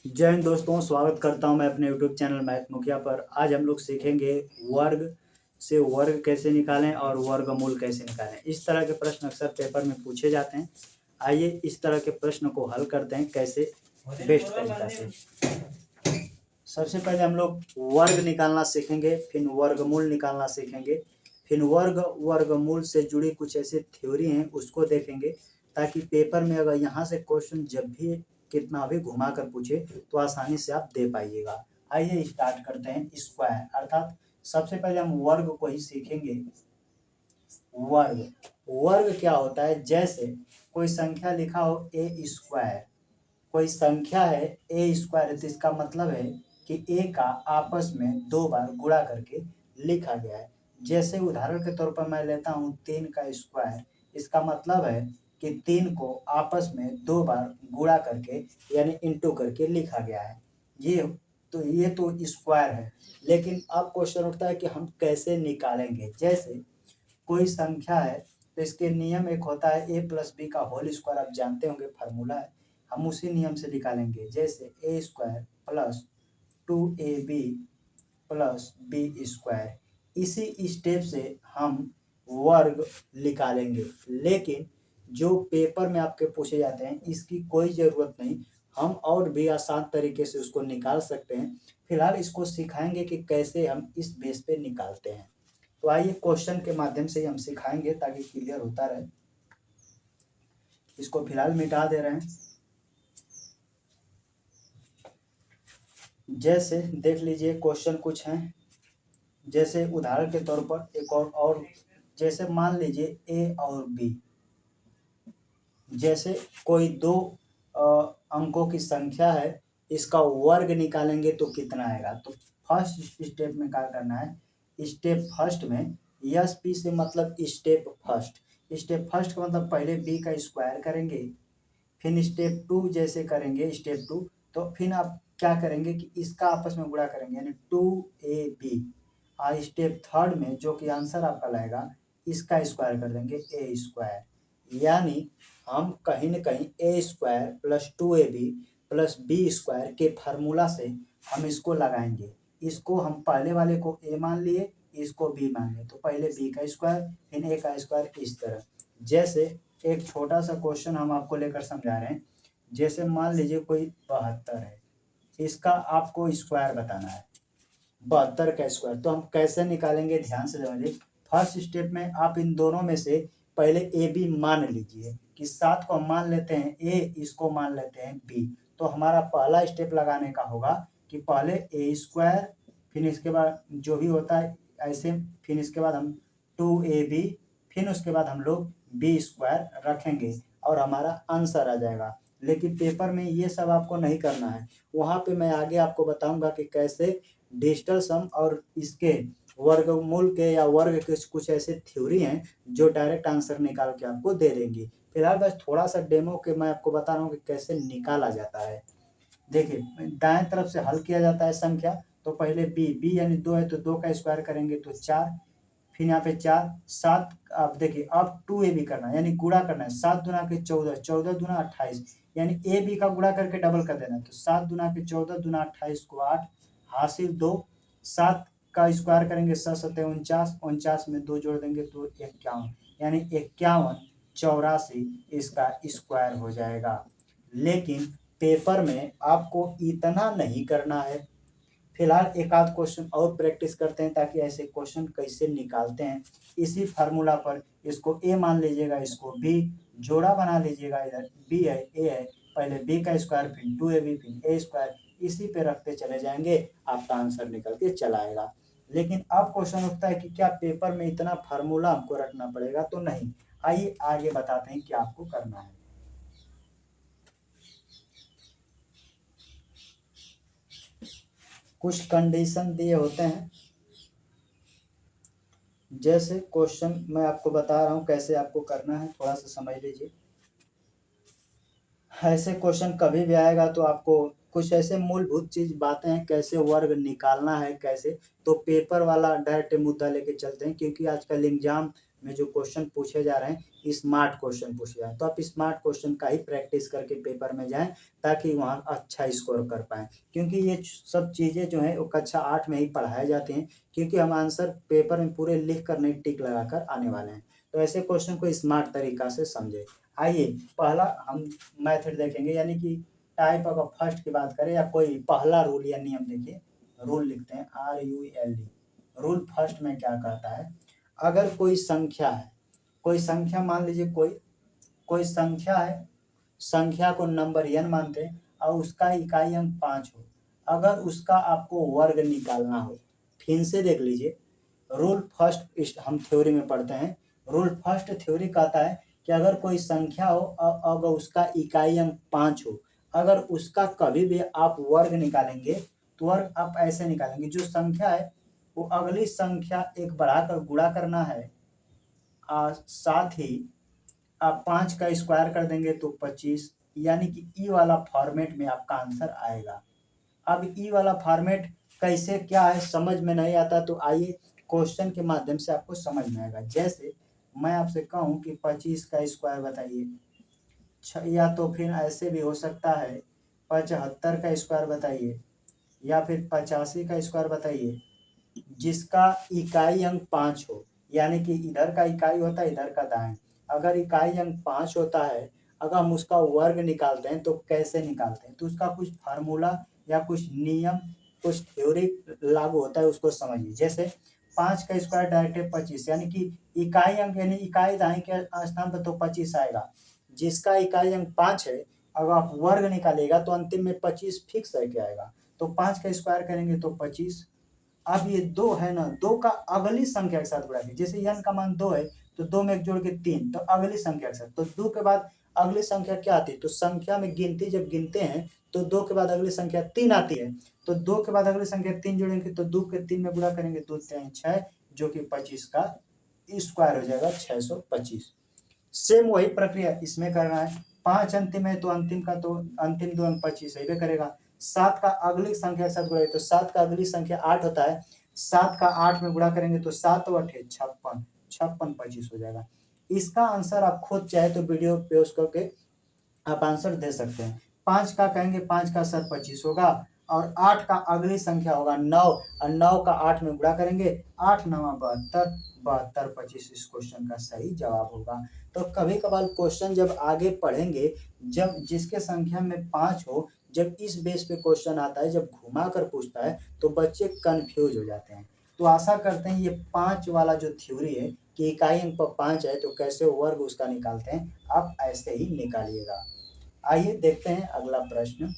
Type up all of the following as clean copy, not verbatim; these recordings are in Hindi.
जय हिंद दोस्तों, स्वागत करता हूं मैं अपने यूट्यूब चैनल मैथ मुखिया पर। आज हम लोग सीखेंगे वर्ग से वर्ग कैसे निकालें और वर्गमूल कैसे निकालें। इस तरह के प्रश्न अक्सर पेपर में पूछे जाते हैं। आइए इस तरह के प्रश्न को हल करते हैं कैसे बेस्ट तरीका से। सबसे पहले हम लोग वर्ग निकालना सीखेंगे, फिर वर्गमूल निकालना सीखेंगे, फिर वर्गमूल से जुड़ी कुछ ऐसी थ्योरी हैं उसको देखेंगे, ताकि पेपर में अगर यहाँ से क्वेश्चन जब भी कितना भी घुमा कर पूछे तो आसानी से आप दे पाइएगा। आइए स्टार्ट करते हैं। स्क्वायर अर्थात सबसे पहले हम वर्ग को ही सीखेंगे। वर्ग वर्ग क्या होता है? जैसे कोई संख्या लिखा हो ए स्क्वायर, कोई संख्या है ए स्क्वायर, तो इसका मतलब है कि ए का आपस में 2 बार गुणा करके लिखा गया है। जैसे उदाहरण के तौर पर मैं लेता हूँ 3 का स्क्वायर, इसका मतलब है कि 3 को आपस में 2 बार गुणा करके यानी इंटू करके लिखा गया है। ये तो स्क्वायर है। लेकिन अब क्वेश्चन उठता है कि हम कैसे निकालेंगे। जैसे कोई संख्या है तो इसके नियम एक होता है ए प्लस बी का होल स्क्वायर, आप जानते होंगे फार्मूला है, हम उसी नियम से निकालेंगे। जैसे A square plus 2ab plus B square, इसी स्टेप से हम वर्ग निकालेंगे। लेकिन जो पेपर में आपके पूछे जाते हैं इसकी कोई ज़रूरत नहीं, हम और भी आसान तरीके से उसको निकाल सकते हैं। फिलहाल इसको सिखाएंगे कि कैसे हम इस बेस पे निकालते हैं। तो आइए क्वेश्चन के माध्यम से ही हम सिखाएंगे ताकि क्लियर होता रहे। इसको फिलहाल मिटा दे रहे हैं। जैसे देख लीजिए क्वेश्चन कुछ हैं, जैसे उदाहरण के तौर पर एक और जैसे मान लीजिए ए और बी, जैसे कोई दो अंकों की संख्या है, इसका वर्ग निकालेंगे तो कितना आएगा। तो फर्स्ट स्टेप में क्या करना है, स्टेप फर्स्ट में यस पी से मतलब स्टेप फर्स्ट का मतलब पहले बी का स्क्वायर करेंगे, फिर स्टेप 2 जैसे करेंगे स्टेप 2, तो फिर आप क्या करेंगे कि इसका आपस में गुणा करेंगे यानी 2ab, और स्टेप थर्ड में जो कि आंसर आपका लाएगा इसका स्क्वायर कर देंगे ए स्क्वायर। यानी हम कहीं न कहीं A square plus 2ab plus B square के फार्मूला से हम इसको लगाएंगे। इसको हम पहले वाले को ए मान लिए, इसको बी मान लिए, तो पहले बी का स्क्वायर फिर ए का स्क्वायर, इस तरह। जैसे एक छोटा सा क्वेश्चन हम आपको लेकर समझा रहे हैं। जैसे मान लीजिए कोई 72 है, इसका आपको स्क्वायर बताना है, 72 का स्क्वायर। तो हम कैसे निकालेंगे, ध्यान से समझिए। फर्स्ट स्टेप में आप इन दोनों में से पहले ए बी मान लीजिए कि 7 को हम मान लेते हैं ए, इसको मान लेते हैं बी। तो हमारा पहला स्टेप लगाने का होगा कि पहले ए स्क्वायर, फिर इसके बाद जो भी होता है ऐसे, फिर इसके बाद हम 2ab, फिर उसके बाद हम लोग बी स्क्वायर रखेंगे और हमारा आंसर आ जाएगा। लेकिन पेपर में ये सब आपको नहीं करना है। वहाँ पे मैं आगे आपको बताऊंगा कि कैसे डिजिटल सम और इसके वर्गमूल के या वर्ग के कुछ ऐसे थ्योरी हैं जो डायरेक्ट आंसर निकाल के आपको दे देंगी। फिलहाल बस थोड़ा सा डेमो के मैं आपको बता रहा हूँ कि कैसे निकाला जाता है। देखिए दाएं तरफ से हल किया जाता है संख्या, तो पहले बी यानी 2 है तो 2 का स्क्वायर करेंगे तो 4, फिर यहाँ पे 4 7, अब देखिए अब 2ab करना है यानी गुणा करना है। 7 दुना के 14, 14 दुना 28, यानी ए बी का गुणा करके डबल कर देना है। तो 7 दुना के 14 दुना 28 को 8 हासिल 2, 7 का स्क्वायर करेंगे 7 सत्ते 49, 49 में 2 जोड़ देंगे तो 51, यानी 51 84 इसका स्क्वायर हो जाएगा। लेकिन पेपर में आपको इतना नहीं करना है। फिलहाल एक आध क्वेश्चन और प्रैक्टिस करते हैं ताकि ऐसे क्वेश्चन कैसे निकालते हैं। इसी फार्मूला पर इसको ए मान लीजिएगा, इसको बी, जोड़ा बना लीजिएगा, इधर बी है ए है, पहले बी का स्क्वायर फिर 2ab फिर ए स्क्वायर, इसी पे रखते चले जाएंगे, आपका आंसर निकल के चला आएगा। लेकिन अब क्वेश्चन उठता है कि क्या पेपर में इतना फार्मूला हमको रखना पड़ेगा? तो नहीं। आइए आगे बताते हैं क्या आपको करना है। कुछ कंडीशन दिए होते हैं, जैसे क्वेश्चन मैं आपको बता रहा हूं कैसे आपको करना है, थोड़ा सा समझ लीजिए। ऐसे क्वेश्चन कभी भी आएगा तो आपको कुछ ऐसे मूलभूत चीज बातें हैं, कैसे वर्ग निकालना है कैसे, तो पेपर वाला डायरेक्ट मुद्दा लेके चलते हैं, क्योंकि आजकल एग्जाम में जो क्वेश्चन पूछे जा रहे हैं स्मार्ट क्वेश्चन पूछे जा रहे हैं, तो आप स्मार्ट क्वेश्चन का ही प्रैक्टिस करके पेपर में जाएं ताकि वहाँ अच्छा स्कोर कर पाएँ। क्योंकि ये सब चीज़ें जो हैं वो कक्षा 8 में ही पढ़ाई जाती हैं, क्योंकि हम आंसर पेपर में पूरे लिख कर नहीं टिक लगाकर आने वाले हैं। तो ऐसे क्वेश्चन को स्मार्ट तरीका से समझें। आइए पहला हम मेथड देखेंगे, यानी कि टाइप अगर फर्स्ट की बात करें या कोई पहला रूल या नियम देखिए, रूल लिखते हैं RULE। रूल फर्स्ट में क्या कहता है, अगर कोई संख्या है, कोई संख्या मान लीजिए कोई संख्या है, संख्या को नंबर n मानते हैं और उसका इकाई अंक 5 हो, अगर उसका आपको वर्ग निकालना हो, फिर से देख लीजिए रूल फर्स्ट हम थ्योरी में पढ़ते हैं। रूल फर्स्ट थ्योरी कहता है कि अगर कोई संख्या हो अगर उसका इकाई अंक 5 हो, अगर उसका कभी भी आप वर्ग निकालेंगे तो वर्ग आप ऐसे निकालेंगे, जो संख्या है वो अगली संख्या एक बढ़ाकर गुणा करना है, साथ ही आप 5 का स्क्वायर कर देंगे तो 25, यानी कि ई वाला फॉर्मेट में आपका आंसर आएगा। अब ई वाला फॉर्मेट कैसे क्या है समझ में नहीं आता, तो आइए क्वेश्चन के माध्यम से आपको समझ में आएगा। जैसे मैं आपसे कहूँ कि 25 का स्क्वायर बताइए, या तो फिर ऐसे भी हो सकता है 75 का स्क्वायर बताइए, या फिर 85 का स्क्वायर बताइए, जिसका इकाई अंक 5 हो, यानी कि इधर का इकाई होता है इधर का दाएं। अगर इकाई अंक 5 होता है, अगर हम उसका वर्ग निकालते हैं तो कैसे निकालते हैं, तो उसका कुछ फार्मूला या कुछ नियम कुछ थ्योरी लागू होता है, उसको समझिए। जैसे 5 का स्क्वायर डायरेक्ट है 25, यानी कि इकाई अंक यानी इकाई दाएं के स्थान पर तो 25 आएगा, जिसका इकाई अंक 5 है अगर आप वर्ग निकालेगा तो अंतिम में 25 फिक्स है क्या आएगा। तो 5 का स्क्वायर करेंगे तो 25। अब ये 2 है ना, 2 का अगली संख्या के साथ गुणा कीजिए। जैसे n का मान 2 है तो 2 में 1 जोड़ के 3, तो अगली संख्या के साथ, तो 2 के बाद अगली संख्या क्या आती है, तो संख्या में गिनती जब गिनते हैं तो 2 के बाद अगली संख्या 3 आती है, तो 2 के बाद अगली संख्या 3 जोड़ेंगे तो 2 के 3 में गुणा करेंगे 2 3 6, जो कि 25 का स्क्वायर हो जाएगा 625। सेम वही प्रक्रिया इसमें करना है। 5 अंतिम है तो अंतिम का तो अंतिम 2 अंक 25 ही करेगा। 7 का अगली संख्या के साथ गुणा, तो 7 का अगली संख्या 8 होता है, 7 का 8 में गुणा करेंगे तो 7 व 8 56, 56 25 हो जाएगा। इसका आंसर आप खुद चाहे तो वीडियो पॉज करके आप आंसर दे सकते हैं। 5 का कहेंगे 5 का 7 25 होगा, और 8 का अगली संख्या होगा 9, और 9 का 8 में गुणा करेंगे, 8 9 72, 72 25 इस क्वेश्चन का सही जवाब होगा। तो कभी कभार क्वेश्चन जब आगे पढ़ेंगे, जब जिसके संख्या में 5 हो, जब इस बेस पे क्वेश्चन आता है, जब घुमा कर पूछता है तो बच्चे कंफ्यूज हो जाते हैं। तो आशा करते हैं ये 5 वाला जो थ्योरी है कि इकाई अंक पर 5 है तो कैसे वर्ग उसका निकालते हैं, आप ऐसे ही निकालिएगा। आइए देखते हैं अगला प्रश्न।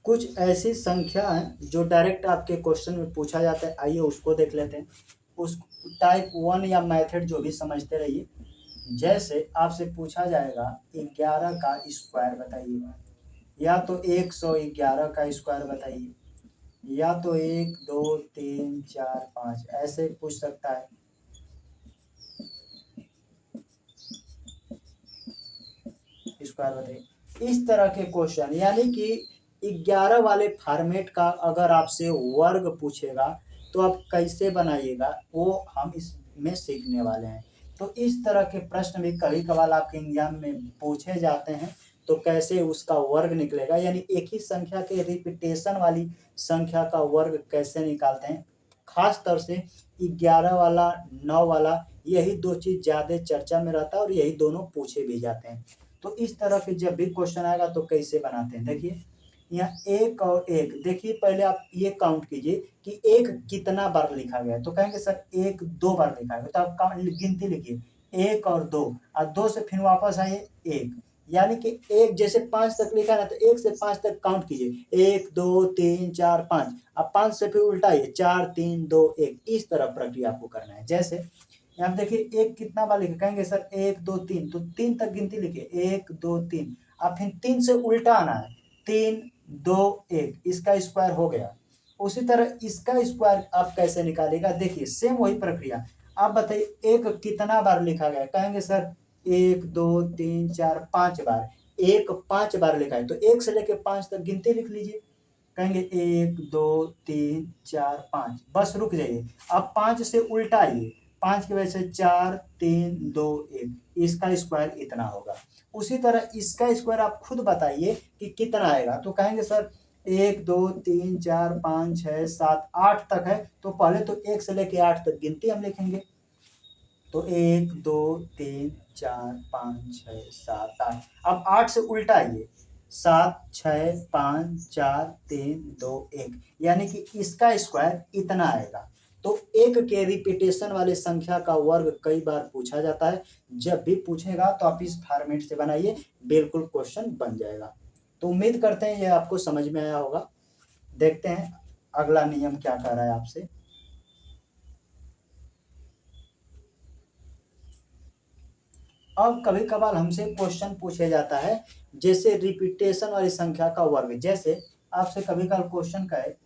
कुछ ऐसी संख्या है जो डायरेक्ट आपके क्वेश्चन में पूछा जाता है, आइए उसको देख लेते हैं। उस टाइप 1 या मेथड जो भी समझते रहिए। जैसे आपसे पूछा जाएगा 11 का स्क्वायर बताइए, या तो 111 का स्क्वायर बताइए, या तो 1 2 3 4 5 ऐसे पूछ सकता है। स्क्वायर बताइए, इस तरह के क्वेश्चन, यानी कि 11 वाले फॉर्मेट का अगर आपसे वर्ग पूछेगा तो आप कैसे बनाइएगा वो हम इसमें सीखने वाले हैं। तो इस तरह के प्रश्न भी कभी कभार आपके एग्जाम में पूछे जाते हैं, तो कैसे उसका वर्ग निकलेगा, यानी एक ही संख्या के रिपीटेशन वाली संख्या का वर्ग कैसे निकालते हैं। खास तौर से 11 वाला 9 वाला यही दो चीज ज्यादा चर्चा में रहता है और यही दोनों पूछे भी जाते हैं। तो इस तरह के जब भी क्वेश्चन आएगा तो कैसे बनाते हैं, देखिए यहाँ 1 और 1, देखिए पहले आप ये काउंट कीजिए कि 1 कितना बार लिखा गया है, तो कहेंगे सर 1 2 बार लिखा है, तो आप गिनती लिखिए 1 और 2, और 2 से फिर वापस आइए 1, यानी कि 1 जैसे 5 तक लिखा है ना, तो 1 से 5 तक काउंट कीजिए 1 2 3 4 5, अब 5 से फिर उल्टाइए 4 3 2 1, इस तरह प्रक्रिया आपको करना है। जैसे यहाँ देखिए 1 कितना बार लिखे, कहेंगे सर 1 2 3, तो 3 तक गिनती लिखिए 1 2 3, अब फिर 3 से उल्टा आना है 3 2 1, इसका स्क्वायर हो गया। उसी तरह इसका स्क्वायर आप कैसे निकालेगा, देखिए सेम वही प्रक्रिया। आप बताइए एक कितना बार लिखा गया है? कहेंगे सर 1 2 3 4 5 बार। एक 5 बार लिखा है तो 1 से लेके 5 तक गिनती लिख लीजिए। कहेंगे 1 2 3 4 5, बस रुक जाइए। अब 5 से उल्टा आइए, 5 की वजह से 4 3 2 1, इसका स्क्वायर इतना होगा। उसी तरह इसका स्क्वायर आप खुद बताइए कि कितना आएगा। तो कहेंगे सर 1 2 3 4 5 6 7 8 तक है, तो पहले तो 1 से लेके 8 तक गिनती हम लिखेंगे। तो 1 2 3 4 5 6 7 8। अब 8 से उल्टा आइए, 7 6 5 4 3 2 1, यानी कि इसका स्क्वायर इतना आएगा। तो एक के रिपीटेशन वाले संख्या का वर्ग कई बार पूछा जाता है। जब भी पूछेगा तो आप इस फॉर्मेट से बनाइए, बिल्कुल क्वेश्चन बन जाएगा। तो उम्मीद करते हैं ये आपको समझ में आया होगा। देखते हैं अगला नियम क्या कह रहा है आपसे। अब कभी कभार हमसे क्वेश्चन पूछे जाता है जैसे रिपीटेशन वाली संख्या का वर्ग। जैसे आपसे कभी कभार क्वेश्चन कहे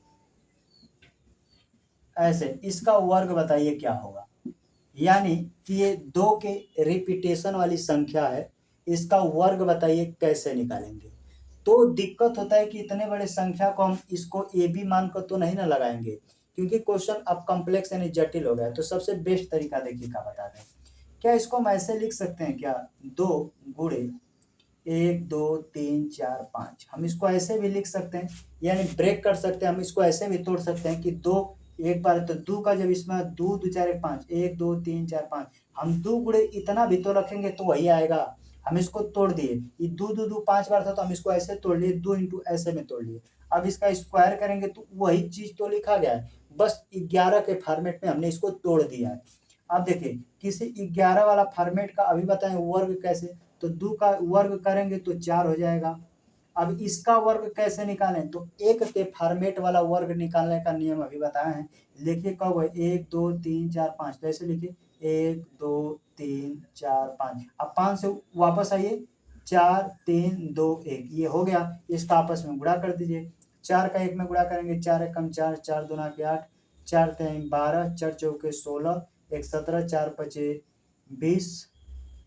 ऐसे, इसका वर्ग बताइए क्या होगा। यानी कि ये 2 के रिपीटेशन वाली संख्या है, इसका वर्ग बताइए कैसे निकालेंगे। तो दिक्कत होता है कि इतने बड़े संख्या को हम इसको ए बी मान कर तो नहीं ना लगाएंगे, क्योंकि क्वेश्चन अब कॉम्प्लेक्स यानी जटिल हो गया है। तो सबसे बेस्ट तरीका देखिए क्या बता दें। क्या इसको हम ऐसे लिख सकते हैं क्या, 2 गुणे 1 2 3 4 5, हम इसको ऐसे भी लिख सकते हैं, यानी ब्रेक कर सकते हैं। हम इसको ऐसे भी तोड़ सकते हैं कि 2 एक बार तो 2 का जब इसमें 2 2 4 1 5, 1 2 3 4 5, हम 2 गुणे इतना भी तो रखेंगे तो वही आएगा। हम इसको तोड़ दिए, ये 2 2 2 5 बार था तो हम इसको ऐसे तोड़ लिए, 2 इंटू ऐसे में तोड़ लिए। अब इसका स्क्वायर करेंगे तो वही चीज तो लिखा गया है, बस 11 के फॉर्मेट में हमने इसको तोड़ दिया है। अब देखिए किसी 11 वाला फॉर्मेट का अभी बताएं वर्ग कैसे। तो 2 का वर्ग करेंगे तो 4 हो जाएगा। अब इसका वर्ग कैसे निकालें, तो 1 के फॉर्मेट वाला वर्ग निकालने का नियम अभी बताए हैं। लिखिए कब है, 1 2 3 4 5, तो ऐसे लिखिए 1 2 3 4 5। अब 5 से वापस आइए, 4 3 2 1, ये हो गया। इसका आपस में गुणा कर दीजिए, 4 का 1 में गुणा करेंगे, 4 एकम 4, 4 दूना के 8, 4 तीन 12, 4 चौके 16, 1 17, 4 पचे 20,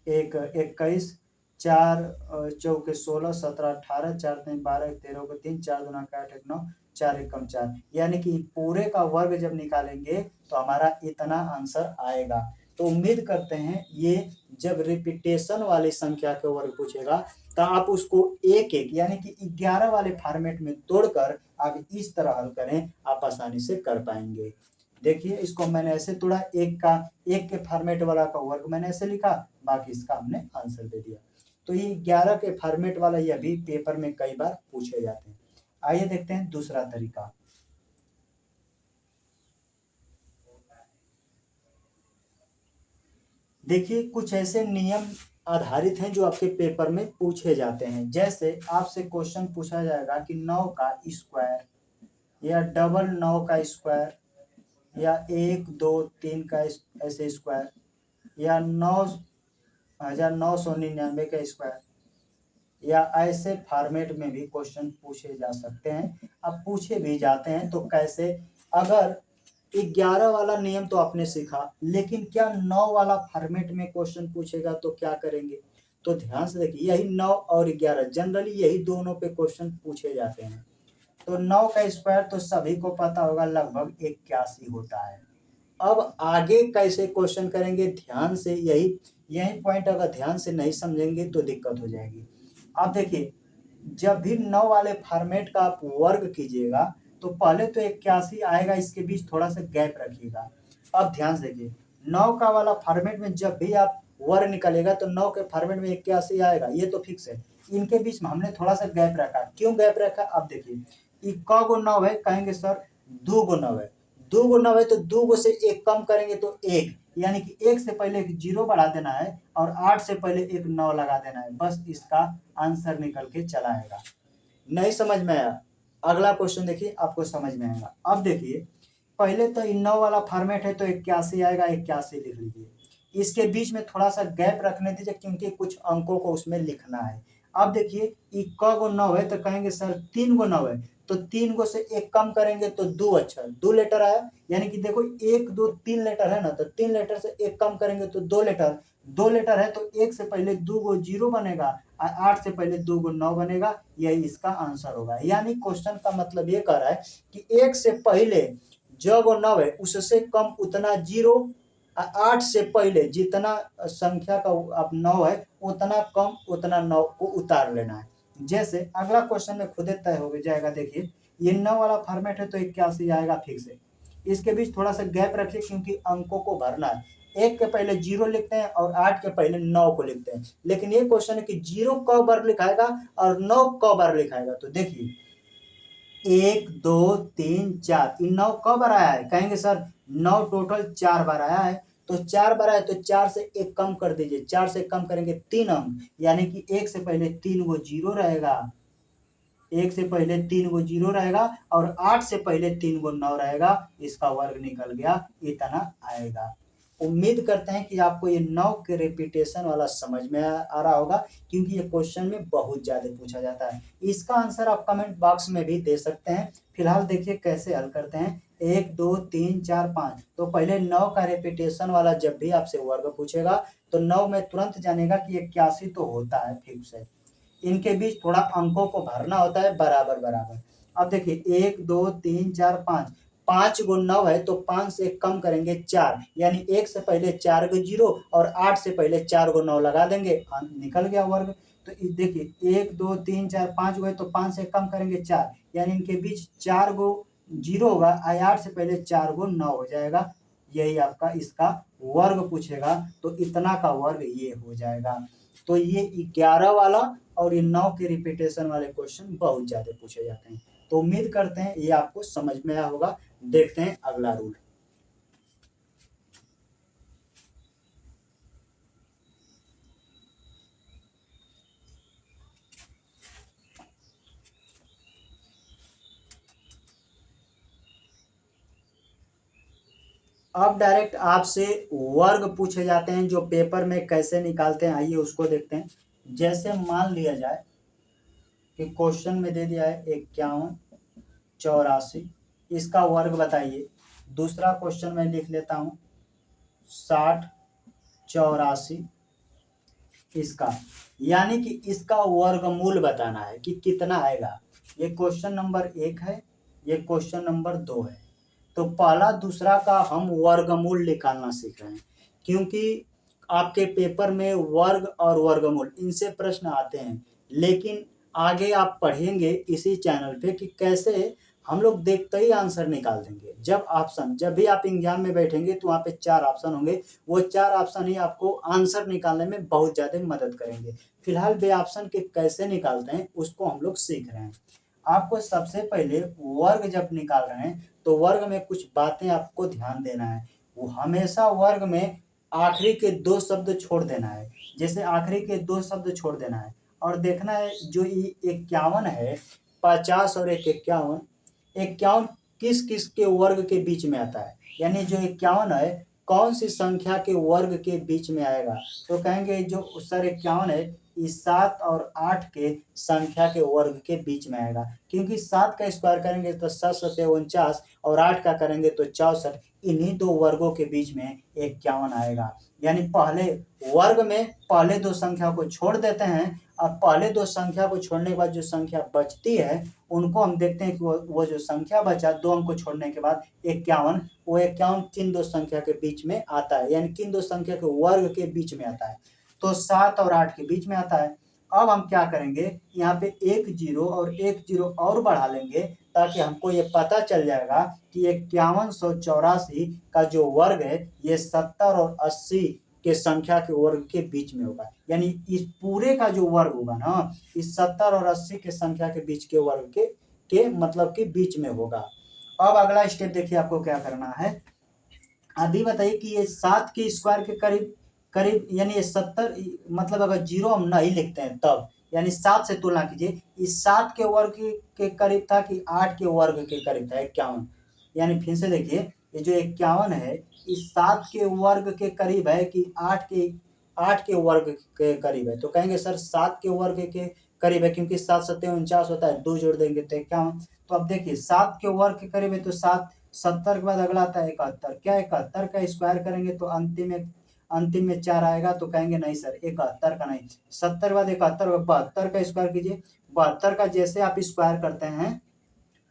1 21, 4 चौके 16, 17 18, 4 तीन 12, 13 को 3, 4 दूना के 8, 1 9, 4 एकम 4, यानी कि पूरे का वर्ग जब निकालेंगे तो हमारा इतना आंसर आएगा। तो उम्मीद करते हैं ये जब रिपीटेशन वाली संख्या के वर्ग पूछेगा तो आप उसको एक एक यानी कि 11 वाले फॉर्मेट में तोड़कर आप इस तरह हल करें, आप आसानी से कर पाएंगे। देखिए इसको मैंने ऐसे तोड़ा, एक के फॉर्मेट वाला का वर्ग मैंने ऐसे लिखा, बाकी इसका हमने आंसर दे दिया। तो ये 11 के फॉर्मेट वाला ये भी पेपर में कई बार पूछे जाते हैं। आइए देखते हैं दूसरा तरीका। देखिए कुछ ऐसे नियम आधारित हैं जो आपके पेपर में पूछे जाते हैं। जैसे आपसे क्वेश्चन पूछा जाएगा कि 9 का स्क्वायर या डबल 9 का स्क्वायर या 1 2 3 का ऐसे स्क्वायर या 9,999 का स्क्वायर, या ऐसे फॉर्मेट में भी क्वेश्चन पूछे जा सकते हैं। अब पूछे भी जाते हैं तो कैसे, अगर 11 वाला नियम तो आपने सीखा, लेकिन क्या 9 वाला फॉर्मेट में क्वेश्चन पूछेगा तो क्या करेंगे। तो ध्यान से देखिए, यही 9 और 11 जनरली यही दोनों पे क्वेश्चन पूछे जाते हैं। तो 9 का स्क्वायर तो सभी को पता होगा लगभग 81 होता है। अब आगे कैसे क्वेश्चन करेंगे, ध्यान से यही पॉइंट अगर ध्यान से नहीं समझेंगे तो दिक्कत हो जाएगी। आप देखिए जब भी 9 वाले फॉर्मेट का आप वर्ग कीजिएगा तो पहले तो 81 आएगा, इसके बीच थोड़ा सा गैप रखिएगा। अब ध्यान से देखिए 9 का वाला फॉर्मेट में जब भी आप वर्ग निकालेगा तो 9 के फॉर्मेट में 81 आएगा, ये तो फिक्स है। इनके बीच में हमने थोड़ा सा गैप रखा, क्यों गैप रखा। अब देखिए क गो 9 है, कहेंगे सर 2 गो 9 है, 2 गो 9 है तो 2 गो से एक कम करेंगे तो 1, यानी कि 1 से पहले एक 0 बढ़ा देना है और 8 से पहले एक 9 लगा देना है, बस इसका आंसर निकल के चला आएगा। नहीं समझ में आया, अगला क्वेश्चन देखिए आपको समझ में आएगा। अब देखिए पहले तो 9 वाला फॉर्मेट है तो 81 आएगा, 81 लिख लीजिए। इसके बीच में थोड़ा सा गैप रखने दीजिए क्योंकि कुछ अंकों को उसमें लिखना है। अब देखिए क गो 9 है तो कहेंगे सर 3 गो 9 है, तो 3 गो से 1 कम करेंगे तो 2 अक्षर 2 लेटर आया, यानी कि देखो 1 2 3 लेटर है ना, तो 3 लेटर से 1 कम करेंगे तो 2 लेटर, 2 लेटर है तो 1 से पहले 2 गो 0 बनेगा और 8 से पहले 2 गो 9 बनेगा, यही इसका आंसर होगा। यानी क्वेश्चन का मतलब ये कह रहा है कि 1 से पहले जो वो 9 है उससे कम उतना 0, 8 से पहले जितना संख्या का अब 9 है उतना कम उतना 9 को उतार लेना है। जैसे अगला क्वेश्चन में खुद तय हो जाएगा। देखिए ये 9 वाला फॉर्मेट है तो 81 आएगा फिक्स है। इसके बीच थोड़ा सा गैप रखिए क्योंकि अंकों को भरना है। 1 के पहले 0 लिखते हैं और 8 के पहले 9 को लिखते हैं, लेकिन ये क्वेश्चन है कि 0 क बार लिखाएगा और 9 क बार लिखाएगा। तो देखिए 1 2 3 4 इन 9 कब बार आया है, कहेंगे सर 9 टोटल 4 बार आया है, तो 4 बार आया तो 4 से 1 कम कर दीजिए, 4 से कम करेंगे 3 अंक, यानी कि 1 से पहले 3 गो 0 रहेगा, 1 से पहले 3 गो 0 रहेगा और 8 से पहले 3 गो 9 रहेगा, इसका वर्ग निकल गया, इतना आएगा। उम्मीद करते हैं कि आपको ये 9 के रिपीटेशन वाला समझ में आ रहा होगा, क्योंकि ये क्वेश्चन में बहुत ज्यादा पूछा जाता है। इसका आंसर आप कमेंट बॉक्स में भी दे सकते हैं। फिलहाल देखिए कैसे हल करते हैं। 1 2 3 4 5, तो पहले 9 का रिपीटेशन वाला जब भी आपसे वर्ग पूछेगा तो 9 में तुरंत जानेगा कि 81 तो होता है फिक्स है। इनके बीच थोड़ा अंकों को भरना होता है बराबर बराबर। अब देखिए 1 2 3 4 5, 5 गो 9 है तो 5 से कम करेंगे 4, यानी 1 से पहले 4 गो 0 और 8 से पहले 4 गो 9 लगा देंगे, निकल गया वर्ग। तो देखिए 1 2 3 4 5 गो है तो 5 से कम करेंगे 4, यानी इनके बीच 4 गो 0 होगा, 8 से पहले 4 गो 9 हो जाएगा, यही आपका इसका वर्ग पूछेगा तो इतना का वर्ग ये हो जाएगा। तो ये 11 वाला और ये 9 के रिपीटेशन वाले क्वेश्चन बहुत ज्यादा पूछे जाते हैं। तो उम्मीद करते हैं ये आपको समझ में आया होगा। देखते हैं अगला रूल। अब डायरेक्ट आपसे वर्ग पूछे जाते हैं जो पेपर में कैसे निकालते हैं, आइए उसको देखते हैं। जैसे मान लिया जाए कि क्वेश्चन में दे दिया है 51 84, इसका वर्ग बताइए। दूसरा क्वेश्चन में लिख लेता हूं 60 84 इसका, यानी कि इसका वर्गमूल बताना है कि कितना आएगा। ये क्वेश्चन नंबर 1 है, ये क्वेश्चन नंबर 2 है। तो पहला दूसरा का हम वर्गमूल निकालना सीख रहे हैं, क्योंकि आपके पेपर में वर्ग और वर्गमूल इनसे प्रश्न आते हैं, लेकिन आगे आप पढ़ेंगे इसी चैनल पे कि कैसे हम लोग देखते ही आंसर निकाल देंगे। जब भी आप एग्जाम में बैठेंगे तो वहाँ पे 4 ऑप्शन होंगे, वो 4 ऑप्शन ही आपको आंसर निकालने में बहुत ज़्यादा मदद करेंगे। फिलहाल बे ऑप्शन के कैसे निकालते हैं उसको हम लोग सीख रहे हैं। आपको सबसे पहले वर्ग जब निकाल रहे हैं तो वर्ग में कुछ बातें आपको ध्यान देना है। वो हमेशा वर्ग में आखिरी के 2 शब्द छोड़ देना है, जैसे आखिरी के 2 शब्द छोड़ देना है और देखना है जो ये 51 है, 50 और 51, 51 किस किस के वर्ग के बीच में आता है, यानी जो 51 है कौन सी संख्या के वर्ग के बीच में आएगा। तो कहेंगे जो सर 51 है इस 7 और 8 के संख्या के वर्ग के बीच में आएगा, क्योंकि 7 का स्क्वायर करेंगे तो 7 सत्ते 49 और 8 का करेंगे तो 64, इन्हीं दो वर्गों के बीच में 51 आएगा। यानी पहले वर्ग में पहले 2 संख्या को छोड़ देते हैं, अब पहले 2 संख्या को छोड़ने के बाद जो संख्या बचती है उनको हम देखते हैं कि वो जो संख्या बचा 2 अंक को छोड़ने के बाद 51, वो 51 किन 2 संख्या के बीच में आता है, यानी किन 2 संख्या के वर्ग के बीच में आता है, तो 7 और 8 के बीच में आता है। अब हम क्या करेंगे, यहाँ पे 1 0 और 1 0 और बढ़ा लेंगे ताकि हमको ये पता चल जाएगा कि 5184 का जो वर्ग है ये 70 और 80 के संख्या के वर्ग के बीच में होगा, यानी इस पूरे का जो वर्ग होगा ना इस 70 और 80 के संख्या के बीच के वर्ग के मतलब के बीच में होगा। अब अगला स्टेप देखिए आपको क्या करना है। अभी बताइए कि ये 7 के स्क्वायर के करीब करीब, यानी ये 70, मतलब अगर 0 हम नहीं लिखते हैं तब, यानी 7 से तुलना कीजिए, इस 7 के वर्ग के करीब था कि 8 के वर्ग के करीब था 51, यानी फिर से देखिए ये जो 51 है इस 7 के वर्ग के करीब है कि 8 के वर्ग के करीब है। तो कहेंगे सर 7 के वर्ग के करीब है, क्योंकि 7 सत्ते 49 होता है, 2 जोड़ देंगे तो 51, तो अब देखिए 7 के वर्ग के करीब है तो 7, 70 के बाद अगला आता है 71। क्या 71 का स्क्वायर करेंगे तो अंतिम में 4 आएगा, तो कहेंगे नहीं सर 71 का नहीं, 70 के बाद 71 72 का स्क्वायर कीजिए। 72 का जैसे आप स्क्वायर करते हैं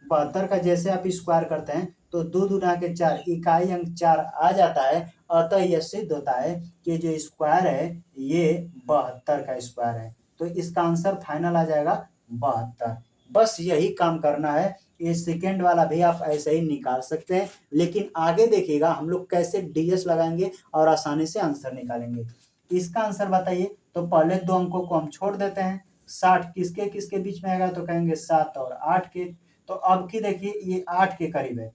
72 का जैसे आप स्क्वायर करते हैं तो 2 दूना के 4, इकाई अंक 4 आ जाता है। अतः यह सिद्ध होता है कि जो स्क्वायर है ये 72 का स्क्वायर है। तो इसका आंसर फाइनल आ जाएगा 72। बस यही काम करना है। ये सेकेंड वाला भी आप ऐसे ही निकाल सकते हैं, लेकिन आगे देखिएगा हम लोग कैसे डीएस लगाएंगे और आसानी से आंसर निकालेंगे। इसका आंसर बताइए। तो पहले 2 अंकों को हम छोड़ देते हैं। 60 किसके किसके बीच में आएगा, तो कहेंगे 7 और 8 के। तो अब की देखिए ये 8 के करीब है,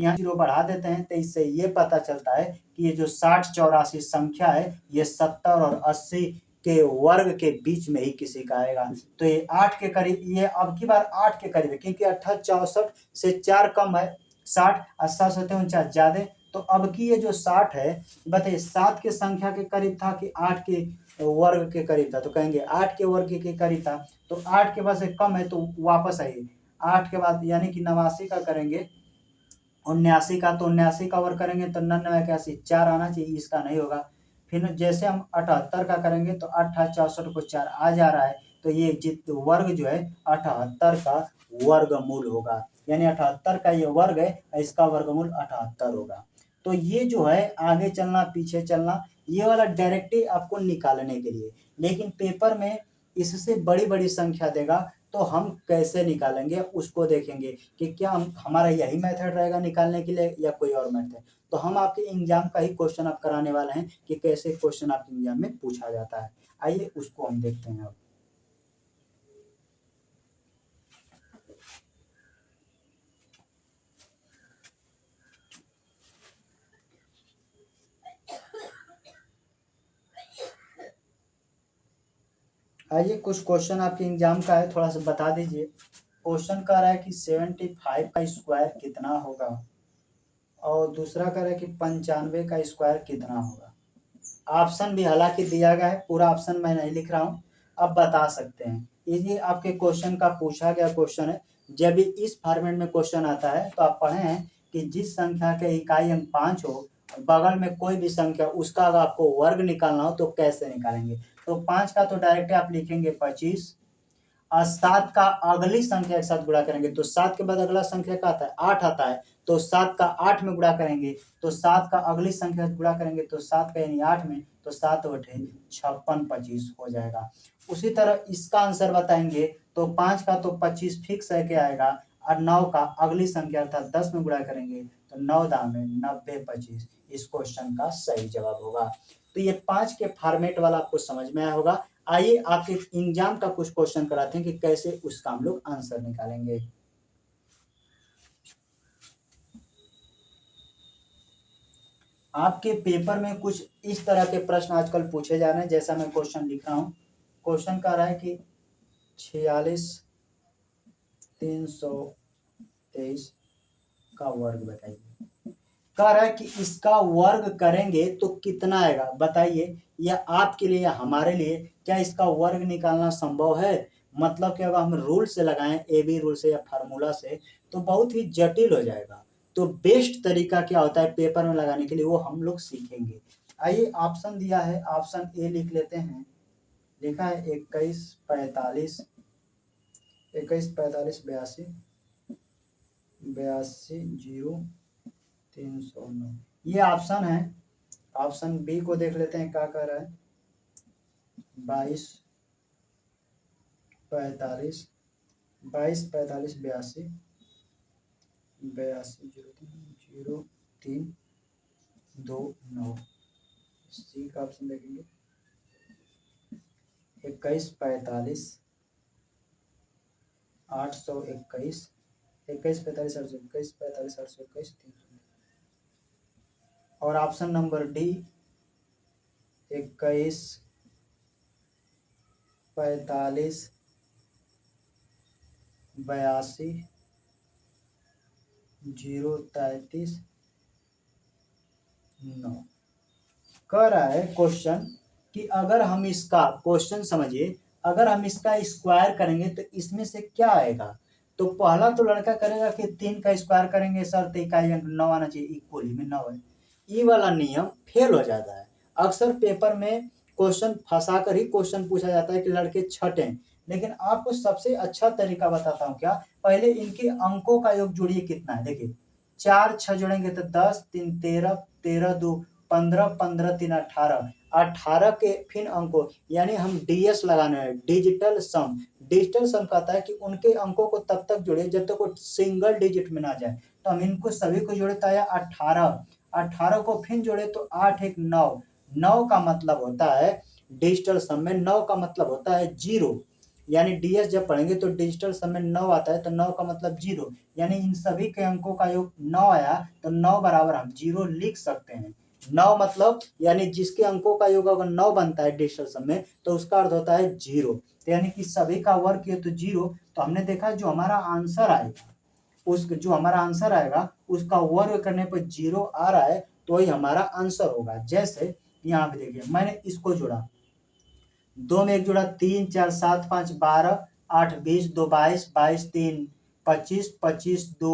यहाँ 0 बढ़ा देते हैं तो इससे ये पता चलता है कि ये जो 60 84 संख्या है ये 70 और 80 के वर्ग के बीच में ही किसी का आएगा। तो ये 8 के करीब, ये अब की बार 8 के करीब है क्योंकि 68 64 से 4 कम है, 60 80 49 ज्यादा। तो अब की ये जो 60 है, बताइए 7 के संख्या के करीब था कि 8 के वर्ग के करीब था, तो कहेंगे 8 के वर्ग के करीब था। तो 8 के बाद से कम है तो वापस आइए, 8 के बाद यानी कि 89 का करेंगे, 79 का, तो 79 का वर्ग करेंगे तो 99 81 4 आना चाहिए, इसका नहीं होगा। फिर जैसे हम 78 का करेंगे तो 68 64 को 4 आ जा रहा है, तो ये वर्ग जो है 78 का वर्गमूल होगा, यानी 78 का ये वर्ग है, इसका वर्गमूल 78 होगा। तो ये जो है आगे चलना पीछे चलना, ये वाला डायरेक्टली आपको निकालने के लिए, लेकिन पेपर में इससे बड़ी बड़ी संख्या देगा तो हम कैसे निकालेंगे उसको देखेंगे कि क्या हमारा यही मेथड रहेगा निकालने के लिए या कोई और मेथड। तो हम आपके एग्जाम का ही क्वेश्चन आप कराने वाले हैं कि कैसे क्वेश्चन आपके एग्जाम में पूछा जाता है। आइए उसको हम देखते हैं अब। आइए कुछ क्वेश्चन आपके एग्जाम का है, थोड़ा सा बता दीजिए। क्वेश्चन कह रहा है कि 75 का स्क्वायर कितना होगा, और दूसरा कह रहा है कि 95 का स्क्वायर कितना होगा। ऑप्शन भी हालांकि दिया गया है, पूरा ऑप्शन मैं नहीं लिख रहा हूँ, अब बता सकते हैं। ये आपके क्वेश्चन का पूछा गया क्वेश्चन है। जब भी इस फॉर्मेट में क्वेश्चन आता है तो आप पढ़े हैं कि जिस संख्या के इकाई अंक 5 हो, बगल में कोई भी संख्या, उसका अगर आपको वर्ग निकालना हो तो कैसे निकालेंगे। तो 5 का तो डायरेक्ट आप लिखेंगे 25, और 7 का अगली संख्या के साथ गुणा करेंगे तो 7 के बाद अगला संख्या क्या आता है 8 आता है, तो 7 का 8 में गुणा करेंगे, तो 7 का अगली संख्या से गुणा करेंगे तो 7 का यानी 8 में, तो 7 बटे 56 25 हो जाएगा। उसी तरह इसका आंसर बताएंगे तो 5 का तो 25 फिक्स है क्या आएगा, और 9 का अगली संख्या अर्थात 10 में गुणा करेंगे तो 9 दाम में 90 25 इस क्वेश्चन का सही जवाब होगा। तो ये 5 के फॉर्मेट वाला आपको समझ में आया होगा। आइए आपके एग्जाम का कुछ क्वेश्चन कराते हैं कि कैसे उसका हम लोग आंसर निकालेंगे। आपके पेपर में कुछ इस तरह के प्रश्न आजकल पूछे जा रहे हैं, जैसा मैं क्वेश्चन लिख रहा हूं। क्वेश्चन कह रहा है कि 46 323 का वर्ग बताइए। कह रहा है कि इसका वर्ग करेंगे तो कितना आएगा बताइए, या आपके लिए या हमारे लिए क्या इसका वर्ग निकालना संभव है। मतलब कि अगर हम रूल से लगाएं, ए बी रूल से या फार्मूला से, तो बहुत ही जटिल हो जाएगा। तो बेस्ट तरीका क्या होता है पेपर में लगाने के लिए, वो हम लोग सीखेंगे। आइए ऑप्शन दिया है, ऑप्शन ए लिख लेते हैं। लिखा है 21 45 82 0 309, ये ऑप्शन है। ऑप्शन बी को देख लेते हैं क्या कह रहा है, 22 45 82 0 3 2 9। सी का ऑप्शन देखेंगे 21 45 821 21 45 821 45 821 300। और ऑप्शन नंबर डी 21 45 82 0 33 9। कह रहा है क्वेश्चन कि अगर हम इसका क्वेश्चन समझिए, अगर हम इसका स्क्वायर करेंगे तो इसमें से क्या आएगा। तो पहला तो लड़का करेगा कि 3 का स्क्वायर करेंगे सर, तो इकाई अंक 9 आना चाहिए, इक्वली में 9 है। ये वाला नियम फेल हो जाता है। अक्सर पेपर में क्वेश्चन फंसा कर ही क्वेश्चन पूछा जाता है कि लड़के छटें, लेकिन आपको सबसे अच्छा तरीका बताता हूँ क्या, पहले इनके अंकों का योग जोड़िए कितना है। देखिए 4 6 जोड़ेंगे तो 10, 3 13, 13 2 15, 15 3 18, 18 के फिर अंकों, यानी हम डीएस लगाने हैं, डिजिटल सम। डिजिटल सम कहता है कि उनके अंकों को तब तक जोड़े जब तक वो सिंगल डिजिट में ना जाए। तो हम इनको सभी को जोड़े तो आया 18, 18 को फिर जोड़े तो 8 1 9, 9 का मतलब होता है डिजिटल सम में 9 का मतलब होता है 0, यानी डीएस जब पढ़ेंगे तो डिजिटल सम में 9 आता है, तो 9 का मतलब 0, यानी इन सभी के अंकों का योग 9 आया, तो 9 बराबर हम 0 लिख सकते हैं। 9 मतलब यानी जिसके अंकों का योग अगर 9 बनता है डिजिटल सम में, तो उसका अर्थ होता है 0, तो यानी कि सभी का वर्ग किया तो 0। तो हमने देखा जो हमारा आंसर आएगा, उस जो हमारा आंसर आएगा उसका वर्ग करने पर 0 आ रहा है, तो वही हमारा आंसर होगा। जैसे यहाँ पे देखिए मैंने इसको जोड़ा, 2 में 1 जोड़ा 3 4 7 5 12 8 20 2 22 22 3 25 25 2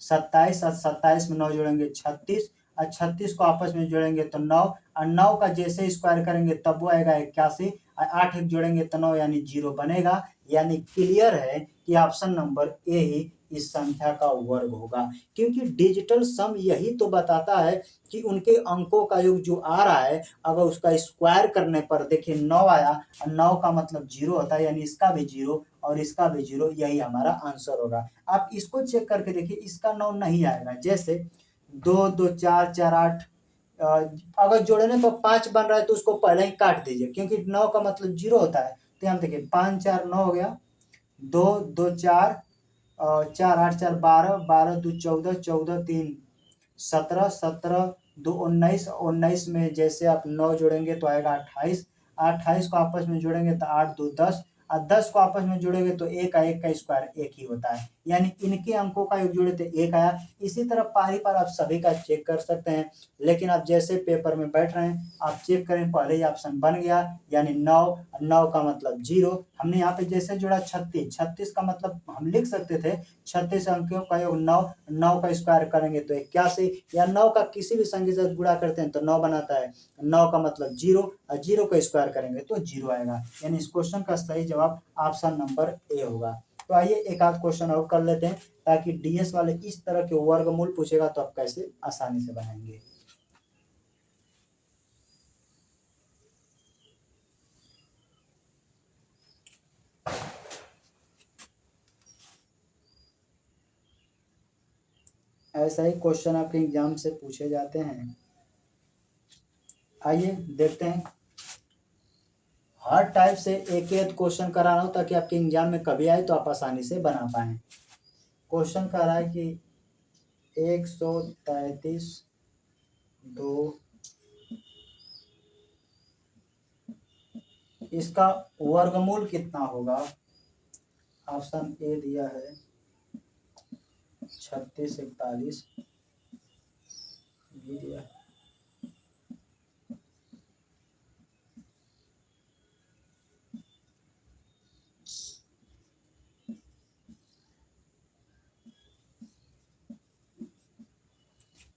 27 और 27 में 9 जोड़ेंगे 36, और 36 को आपस में जोड़ेंगे तो 9, और 9 का जैसे स्क्वायर करेंगे तब वो आएगा 81, और 8 एक जोड़ेंगे तो 9 यानी 0 बनेगा। यानी क्लियर है कि ऑप्शन नंबर ए ही इस संख्या का वर्ग होगा, क्योंकि डिजिटल सम यही तो बताता है कि उनके अंकों का योग जो आ रहा है अगर उसका स्क्वायर करने पर देखिए 9 आया, और 9 का मतलब 0 होता है, यानी इसका भी 0 और इसका भी 0, यही हमारा आंसर होगा। आप इसको चेक करके देखिए, इसका 9 नहीं आएगा। जैसे 2 2 4 4 8, अगर जोड़ने पर 5 बन रहा है तो उसको पहले ही काट दीजिए, क्योंकि 9 का मतलब 0 होता है। तो यहाँ देखिए 5 4 9 हो गया, 2 2 4 4 8 4 12, 12 2 14, 14 3 17, 17 2 19, 19 में जैसे आप 9 जोड़ेंगे तो आएगा 28, 28 को आपस में जोड़ेंगे तो 8 2 10, और 10 को आपस में जोड़ेंगे तो 1 का स्क्वायर 1 ही होता है, यानी इनके अंकों का योग जोड़े तो 1 आया। इसी तरह पारी पर आप सभी का चेक कर सकते हैं, लेकिन आप जैसे पेपर में बैठ रहे हैं आप चेक करें, पहले ही ऑप्शन बन गया, यानी 9, 9 का मतलब 0। हमने यहाँ पे जैसे जोड़ा 36, 36 का मतलब हम लिख सकते थे 36 अंकों का योग 9, 9 का स्क्वायर करेंगे तो 81, या 9 का किसी भी संख्या से गुणा करते हैं तो 9 बनाता है, 9 का मतलब 0, और 0 का स्क्वायर करेंगे तो 0 आएगा। यानी इस क्वेश्चन का सही जवाब ऑप्शन नंबर ए होगा। तो आइए एक आध क्वेश्चन और कर लेते हैं, ताकि डीएस वाले इस तरह के वर्गमूल पूछेगा तो आप कैसे आसानी से बनाएंगे। ऐसा ही क्वेश्चन आपके एग्जाम से पूछे जाते हैं। आइए देखते हैं, हर टाइप से एक एक क्वेश्चन करा रहा हूँ ताकि आपके एग्जाम में कभी आए तो आप आसानी से बना पाए। क्वेश्चन कह रहा है कि 133 2, इसका वर्गमूल कितना होगा। ऑप्शन ए दिया है 36 41, बी दिया है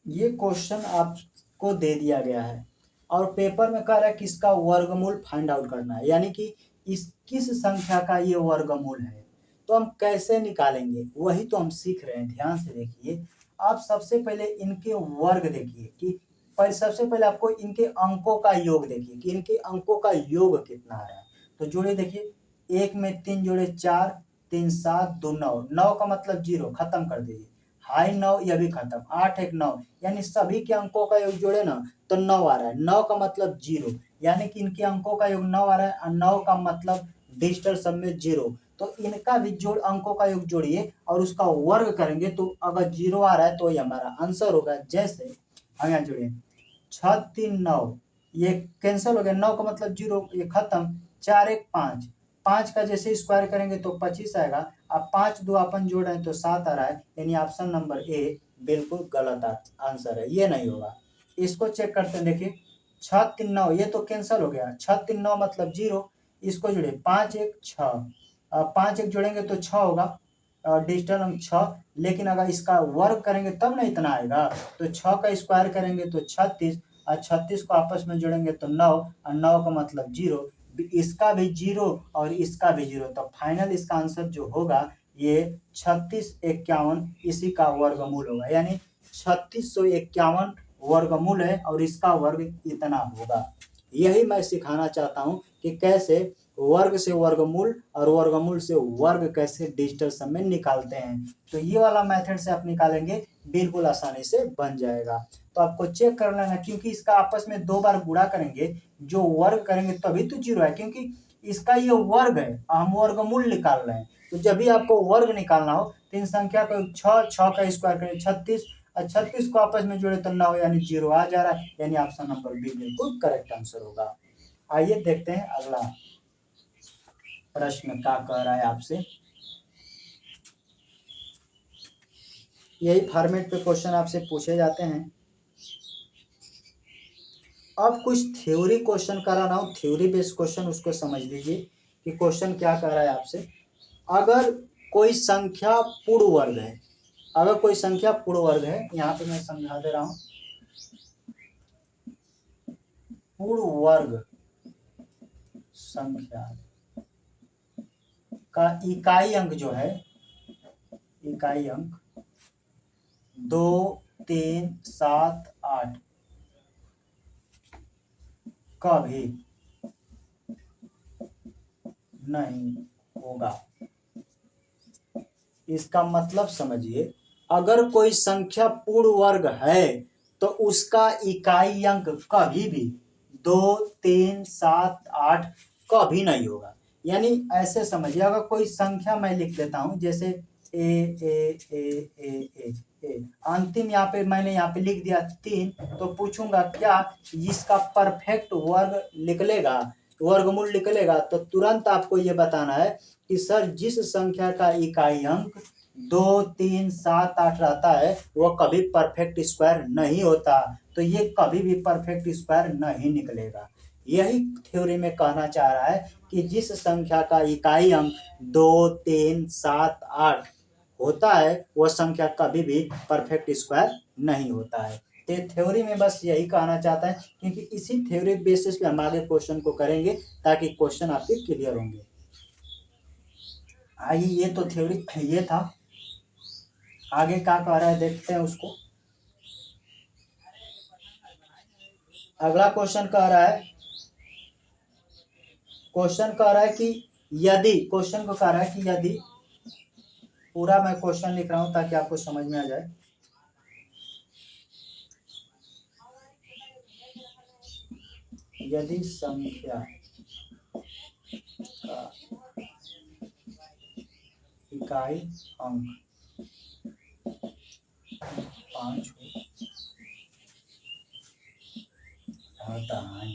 ये क्वेश्चन आपको दे दिया गया है, और पेपर में कह रहा है कि इसका वर्गमूल फाइंड आउट करना है, यानी कि इस किस संख्या का ये वर्गमूल है। तो हम कैसे निकालेंगे वही तो हम सीख रहे हैं। ध्यान से देखिए, आप सबसे पहले इनके वर्ग देखिए कि सबसे पहले आपको इनके अंकों का योग देखिए कि इनके अंकों का योग कितना आ रहा है। तो जोड़े देखिए, 1 में 3 जोड़े 4, 3 7 2 9, 9 का मतलब 0, खत्म कर दीजिए। हाई 9 यह भी खत्म, 8 1 9, यानी सभी के अंकों का योग जोड़े ना तो 9 आ रहा है। 9 का मतलब 0, यानी कि इनके अंकों का योग 9 आ रहा है, और 9 का मतलब डिजिटल सम में 0। तो इनका भी जोड़ अंकों का योग जोड़िए और उसका वर्ग करेंगे, तो अगर 0 आ रहा है तो ये हमारा आंसर होगा। जैसे हम यहाँ जोड़िए 6 3 9, ये कैंसिल हो गया, 9 का मतलब 0, ये खत्म। 4 1 5, 5 का जैसे स्क्वायर करेंगे तो 25 आएगा। अब 5 2 अपन जोड़ रहे हैं तो 7 आ रहा है, यानी ऑप्शन नंबर ए बिल्कुल गलत आंसर है, ये नहीं होगा। इसको चेक करते हैं, देखिए 6 3 9, ये तो कैंसिल हो गया, 6 3 9 मतलब 0। इसको जोड़िए 5 1 6, 5 1 जोड़ेंगे तो 6 होगा, डिजिटल अंक 6, लेकिन अगर इसका वर्ग करेंगे तब ना इतना आएगा। तो 6 का स्क्वायर करेंगे तो 36, और 36 को आपस में जोड़ेंगे तो 9, और 9 का मतलब 0, इसका भी 0 और इसका भी 0। तो फाइनल इसका आंसर जो होगा ये 3651 इसी का वर्गमूल होगा, यानी 3651 वर्गमूल है और इसका वर्ग इतना होगा। यही मैं सिखाना चाहता हूं कि कैसे वर्ग से वर्गमूल और वर्गमूल से वर्ग कैसे डिजिटल सम में निकालते हैं। तो ये वाला मेथड से आप निकालेंगे, बिल्कुल आसानी से बन जाएगा। तो आपको चेक कर लेना, क्योंकि इसका आपस में 2 बार गुणा करेंगे, जो वर्ग करेंगे तभी तो 0 है, क्योंकि इसका ये वर्ग है, हम वर्गमूल निकाल रहे हैं। तो जब भी आपको वर्ग निकालना हो तो इन संख्या को 6 का स्क्वायर करें 36, और 36 को आपस में जोड़े तो 9, यानी 0 आ जा रहा है, यानी ऑप्शन नंबर बी बिल्कुल करेक्ट आंसर होगा। आइए देखते हैं अगला प्रश्न क्या कह रहा है आपसे। यही फॉर्मेट पे क्वेश्चन आपसे पूछे जाते हैं। अब कुछ थ्योरी क्वेश्चन करा रहा हूं, थ्योरी बेस्ड क्वेश्चन, उसको समझ लीजिए कि क्वेश्चन क्या कह रहा है आपसे। अगर कोई संख्या पूर्ण वर्ग है, अगर कोई संख्या पूर्ण वर्ग है, यहाँ पे मैं समझा दे रहा हूं, पूर्ण वर्ग संख्या का इकाई अंक जो है, इकाई अंक 2, 3, 7, 8 कभी नहीं होगा। इसका मतलब समझिए, अगर कोई संख्या पूर्ण वर्ग है तो उसका इकाई अंक कभी भी 2, 3, 7, 8 कभी नहीं होगा। यानी ऐसे समझिए, अगर कोई संख्या मैं लिख देता हूं, जैसे ए, अंतिम यहाँ पे मैंने यहाँ पे लिख दिया 3, तो पूछूंगा क्या इसका परफेक्ट वर्ग निकलेगा, वर्गमूल निकलेगा? तो तुरंत आपको ये बताना है कि सर जिस संख्या का इकाई अंक 2, 3, 7, 8 रहता है वह कभी परफेक्ट स्क्वायर नहीं होता, तो ये कभी भी परफेक्ट स्क्वायर नहीं निकलेगा। यही थ्योरी में कहना चाह रहा है कि जिस संख्या का इकाई अंक 2, 3, 7, 8 होता है वह संख्या कभी भी परफेक्ट स्क्वायर नहीं होता है। तो थ्योरी में बस यही कहना चाहता है, क्योंकि इसी थ्योरी बेसिस पे हम आगे क्वेश्चन को करेंगे ताकि क्वेश्चन आपके क्लियर होंगे। आइए, ये तो थ्योरी ये था, आगे क्या कह रहा है देखते हैं उसको। अगला क्वेश्चन कह रहा है, क्वेश्चन कह रहा है कि यदि, क्वेश्चन को कह रहा है कि यदि, पूरा मैं क्वेश्चन लिख रहा हूं ताकि आपको समझ में आ जाए। यदि संख्या का इकाई अंक 5 होता है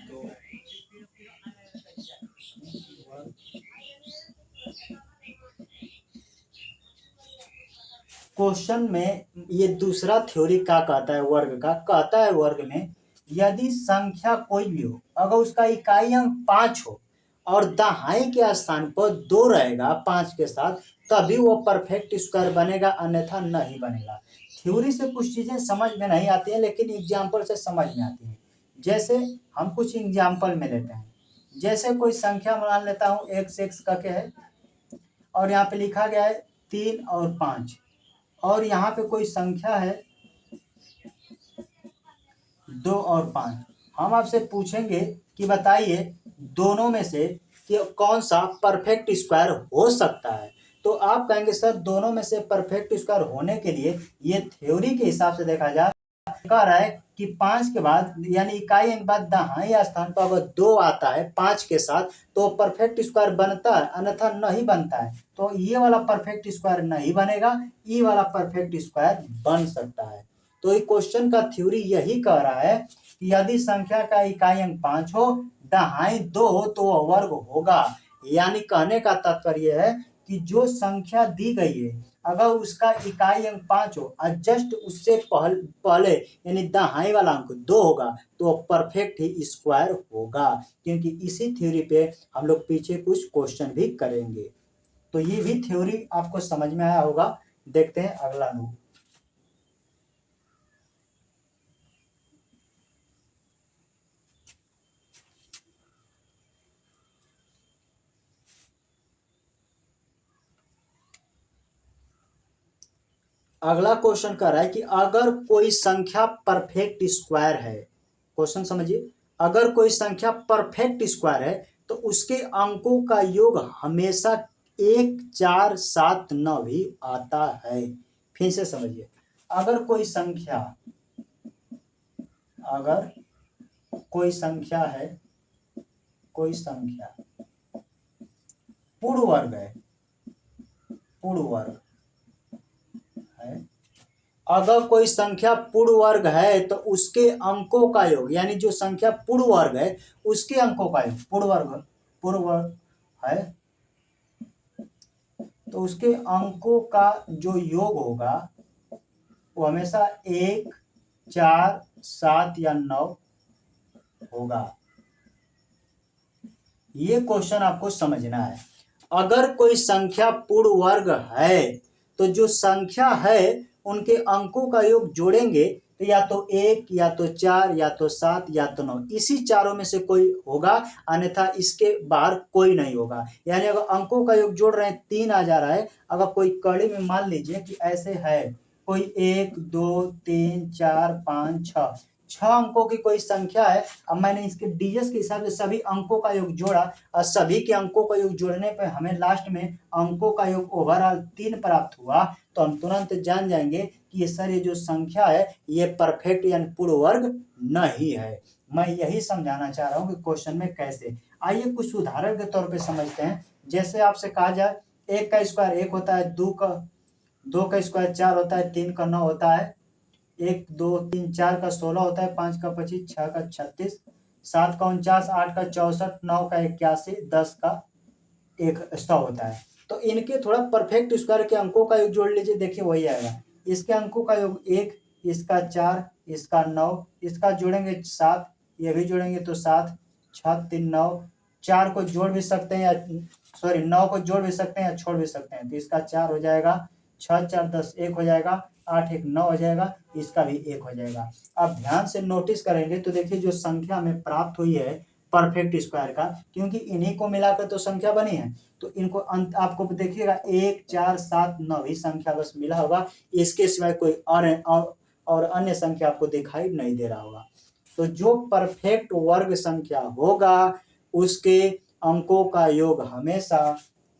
तो क्वेश्चन में ये दूसरा थ्योरी क्या कहता है, वर्ग का कहता है, वर्ग में यदि संख्या कोई भी हो, अगर उसका इकाई अंक 5 हो और दहाई के स्थान पर 2 रहेगा 5 के साथ, तभी वो परफेक्ट स्क्वायर बनेगा, अन्यथा नहीं बनेगा। थ्योरी से कुछ चीजें समझ में नहीं आती है, लेकिन एग्जाम्पल से समझ में आती है। जैसे हम कुछ एग्जाम्पल में लेते हैं, जैसे कोई संख्या मान लेता हूँ x करके है, और यहाँ पे लिखा गया है 3 और 5, और यहाँ पे कोई संख्या है 2 और 5। हम आपसे पूछेंगे कि बताइए दोनों में से कि कौन सा परफेक्ट स्क्वायर हो सकता है। तो आप कहेंगे सर दोनों में से परफेक्ट स्क्वायर होने के लिए ये थ्योरी के हिसाब से देखा जाए, कह रहा है कि 5 के बाद यानी इकाई अंक बाद दहाई स्थान पर अगर 2 आता है 5 के साथ तो परफेक्ट स्क्वायर बनता है, अन्यथा नहीं बनता है। तो ये वाला परफेक्ट स्क्वायर नहीं बनेगा, ये वाला परफेक्ट स्क्वायर बन सकता है। तो ये क्वेश्चन का थ्योरी यही कह रहा है कि यदि संख्या का इकाई अंक 5 हो, दहाई 2 हो तो वह वर्ग होगा। यानी कहने का तात्पर्य है कि जो संख्या दी गई है अगर उसका इकाई अंक 5 हो और जस्ट उससे पहले यानी दहाई वाला अंक 2 होगा तो परफेक्ट ही स्क्वायर होगा। क्योंकि इसी थ्योरी पे हम लोग पीछे कुछ क्वेश्चन भी करेंगे। तो ये भी थ्योरी आपको समझ में आया होगा। देखते हैं अगला नोट। अगला क्वेश्चन कर रहा है कि अगर कोई संख्या परफेक्ट स्क्वायर है, क्वेश्चन समझिए, अगर कोई संख्या परफेक्ट स्क्वायर है तो उसके अंकों का योग हमेशा 1, 4, 7, 9 भी आता है। फिर से समझिए, अगर कोई संख्या है, कोई संख्या पूर्ण वर्ग है, पूर्ण वर्ग है, अगर कोई संख्या पूर्ण वर्ग है तो उसके अंकों का योग, यानी जो संख्या पूर्ण वर्ग है उसके अंकों का योग, पूर्ण वर्ग है तो उसके अंकों का जो योग होगा वो हमेशा 1, 4, 7 या 9 होगा। ये क्वेश्चन आपको समझना है। अगर कोई संख्या पूर्ण वर्ग है तो जो संख्या है उनके अंकों का योग जोड़ेंगे तो या तो 1, या तो 4, या तो 7, या तो 9, इसी चारों में से कोई होगा, अन्यथा इसके बाहर कोई नहीं होगा। यानी अगर अंकों का योग जोड़ रहे हैं 3 आ जा रहा है, अगर कोई कड़ी में मान लीजिए कि ऐसे है कोई 1, 2, 3, 4, 5, 6 अंकों की कोई संख्या है। अब मैंने इसके डीएस के हिसाब से सभी अंकों का योग जोड़ा और सभी के अंकों का योग जोड़ने पर हमें लास्ट में अंकों का योग ओवरऑल 3 प्राप्त हुआ, तो हम तुरंत जान जाएंगे कि ये सर ये जो संख्या है ये परफेक्ट यानी पूर्ण वर्ग नहीं है। मैं यही समझाना चाह रहा हूँ कि क्वेश्चन में कैसे। आइए कुछ उदाहरण के तौर पे समझते हैं। जैसे आपसे कहा जाए 1 का स्क्वायर 1 होता है, 2 का स्क्वायर 4 होता है, 3 का 9 होता है, 1, 2, 3, 4 का 16 होता है, 5 का 25, 6 का 36, 7 का 49, 8 का 64, 9 का 81, 10 का 100 होता है। तो इनके थोड़ा परफेक्ट स्क्वायर के अंकों का योग जोड़ लीजिए, देखिए वही आएगा। इसके अंकों का योग 1, इसका 4, इसका 9, इसका जोड़ेंगे 7, ये भी जोड़ेंगे तो 7, 6, 3, 9, 4 को जोड़ भी सकते हैं या 9 को जोड़ भी सकते हैं या छोड़ भी सकते हैं, तो इसका 4 हो जाएगा, 6, 4, 10, 1 हो जाएगा, 8, 1, 9 हो जाएगा, इसका भी 1 हो जाएगा। अब ध्यान से नोटिस करेंगे तो देखिए जो संख्या हमें प्राप्त हुई है परफेक्ट स्क्वायर का, क्योंकि इन्हीं को मिलाकर तो संख्या बनी है, तो इनको अंत आपको देखिएगा 1, 4, 7, 9 ही संख्या बस मिला होगा, इसके सिवाय कोई और अन्य संख्या आपको दिखाई नहीं दे रहा होगा। तो जो परफेक्ट वर्ग संख्या होगा उसके अंकों का योग हमेशा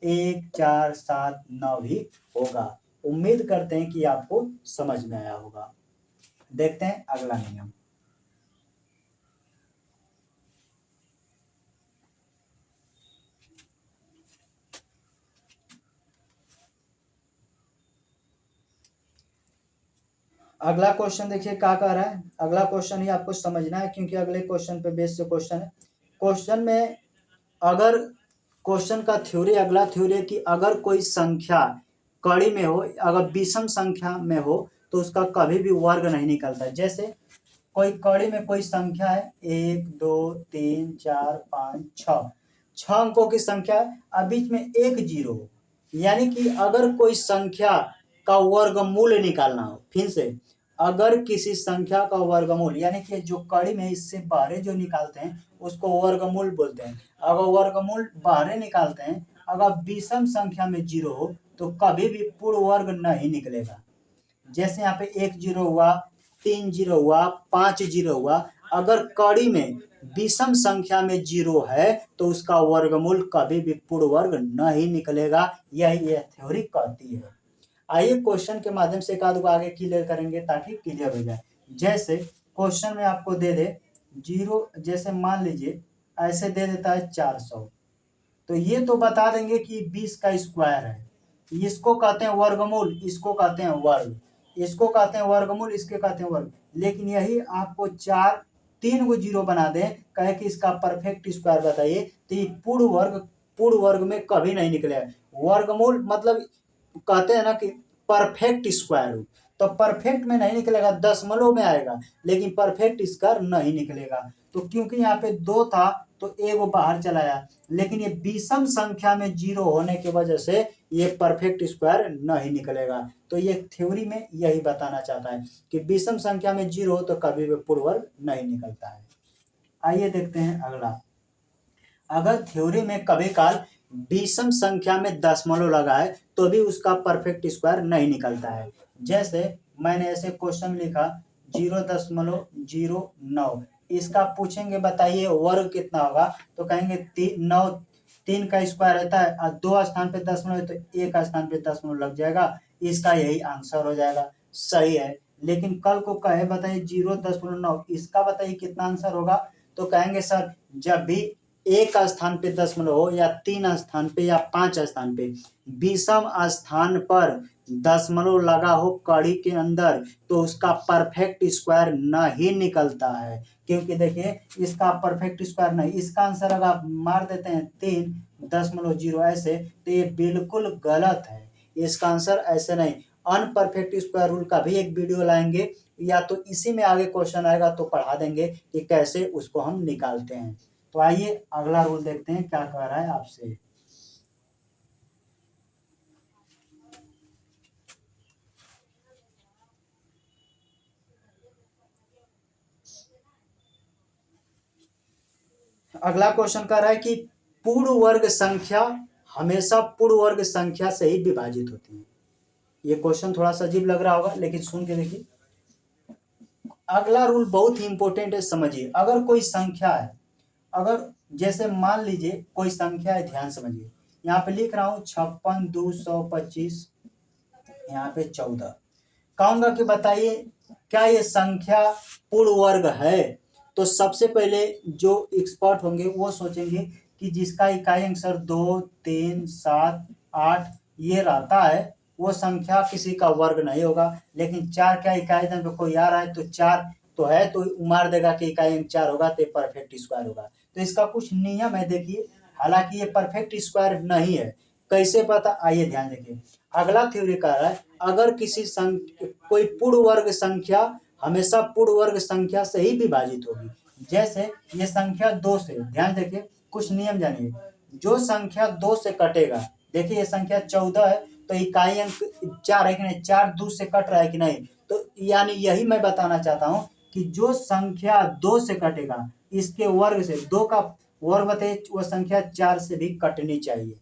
1, 4, 7, 9 ही होगा। उम्मीद करते हैं कि आपको समझ में आया होगा। देखते हैं अगला नियम। अगला क्वेश्चन देखिए क्या कह रहा है। अगला क्वेश्चन ही आपको समझना है क्योंकि अगले क्वेश्चन पे बेस से क्वेश्चन है। क्वेश्चन में अगर क्वेश्चन का थ्योरी, अगला थ्योरी है कि अगर कोई संख्या कड़ी में हो, अगर विषम संख्या में हो तो उसका कभी भी वर्ग नहीं निकलता। जैसे कोई कड़ी में कोई संख्या है 1, 2, 3, 4, 5, 6, 6 अंकों की संख्या, अब बीच में एक जीरो हो, यानी कि अगर कोई संख्या का वर्गमूल निकालना हो, फिर से अगर किसी संख्या का वर्गमूल, यानी कि जो कड़ी में इससे बाहर जो निकालते हैं उसको वर्गमूल बोलते हैं। अगर वर्गमूल बाहर निकालते हैं, अगर विषम संख्या में जीरो हो तो कभी भी पूर्ण वर्ग नहीं निकलेगा। जैसे यहाँ पे 1 जीरो हुआ, 3 जीरो हुआ, 5 जीरो हुआ, अगर कड़ी में विषम संख्या में जीरो है तो उसका वर्गमूल कभी भी पूर्ण वर्ग नहीं निकलेगा। यही यह थ्योरी कहती है। आइए क्वेश्चन के माध्यम से एक आध को आगे क्लियर करेंगे ताकि क्लियर हो जाए। जैसे क्वेश्चन में आपको दे दे जीरो, जैसे मान लीजिए ऐसे दे देता है 400, तो ये तो बता देंगे कि 20 का स्क्वायर है, इसको कहते हैं वर्गमूल, इसको कहते हैं वर्ग, इसको कहते हैं वर्गमूल, इसके कहते हैं वर्ग। लेकिन यही आपको 3 को जीरो बना दें, कहे कि इसका परफेक्ट स्क्वायर बताइए, तो ये पूर्ण वर्ग में कभी नहीं निकलेगा। वर्गमूल मतलब कहते हैं ना कि परफेक्ट स्क्वायर रूट, तो परफेक्ट में नहीं निकलेगा, दशमलव में आएगा, लेकिन परफेक्ट स्क्वायर नहीं निकलेगा। तो क्योंकि यहाँ पे 2 था तो 1 बाहर चला आया, लेकिन ये विषम संख्या में जीरो होने की वजह से ये परफेक्ट स्क्वायर नहीं निकलेगा। तो ये थ्योरी में यही बताना चाहता है कि विषम संख्या में 0 हो तो कभी भी पूर्ण वर्ग नहीं निकलता है। आइए देखते हैं अगला। अगर थ्योरी में कभी काल विषम संख्या में दशमलव लगाए तो भी उसका परफेक्ट स्क्वायर नहीं निकलता है। जैसे मैंने ऐसे क्वेश्चन लिखा 0.09, इसका पूछेंगे बताइए वर्ग कितना होगा, तो कहेंगे 9, 3 का स्क्वायर रहता है और 2 स्थान पे दशमलव है तो 1 स्थान पे दशमलव लग जाएगा, इसका यही आंसर हो जाएगा। सही है। लेकिन कल को कहे बताइए 0.9, इसका बताइए कितना आंसर होगा, तो कहेंगे सर जब भी 1 स्थान पे दशमलव हो या 3 स्थान पे या 5 स्थान पे विषम स्थान पर दशमलव लगा हो कड़ी के अंदर तो उसका परफेक्ट स्क्वायर नहीं निकलता है। क्योंकि देखिए इसका परफेक्ट स्क्वायर नहीं, इसका आंसर अगर आप मार देते हैं 3.0 ऐसे तो ये बिल्कुल गलत है। इसका आंसर ऐसे नहीं। अनपरफेक्ट स्क्वायर रूल का भी एक वीडियो लाएंगे या तो इसी में आगे क्वेश्चन आएगा तो पढ़ा देंगे कि कैसे उसको हम निकालते हैं। तो आइए अगला रूल देखते हैं क्या कह रहा है आपसे। अगला क्वेश्चन कह रहा है कि पूर्ण वर्ग संख्या हमेशा पूर्ण वर्ग संख्या से ही विभाजित होती है। ये क्वेश्चन थोड़ा सा अजीब लग रहा होगा लेकिन सुन के देखिए। अगला रूल बहुत ही इंपॉर्टेंट है, समझिए। अगर कोई संख्या है, अगर जैसे मान लीजिए कोई संख्या है, ध्यान समझिए, यहाँ पे लिख रहा हूँ 56,225, यहाँ पे 14, कहूंगा कि बताइए क्या ये संख्या पूर्ण वर्ग है। तो सबसे पहले जो एक्सपर्ट होंगे वो सोचेंगे कि जिसका इकाई अंक सर 2, 3, 7, 8 ये रहता है वो संख्या किसी का वर्ग नहीं होगा। लेकिन 4 क्या इकाई अंक कोई आ रहा है तो 4 तो है तो मार देगा कि इकाई अंक 4 होगा तो परफेक्ट स्क्वायर होगा। तो इसका कुछ नियम है देखिए, हालांकि ये परफेक्ट स्क्वायर नहीं है। कैसे पता, आइए ध्यान देखिए। अगला थ्योरी कह रहा है अगर किसी कोई पूर्ण वर्ग संख्या हमेशा पूर्ण वर्ग संख्या से ही विभाजित होगी। जैसे ये संख्या 2 से, ध्यान देखिए कुछ नियम जानिए। जो संख्या 2 से कटेगा, देखिए ये संख्या 14 है तो इकाई अंक 4 है कि नहीं, 4 2 से कट रहा है कि नहीं। तो यानी यही मैं बताना चाहता हूं कि जो संख्या 2 से कटेगा इसके वर्ग से, 2 का वर्ग बताइए, वो संख्या 4 से भी कटनी चाहिए।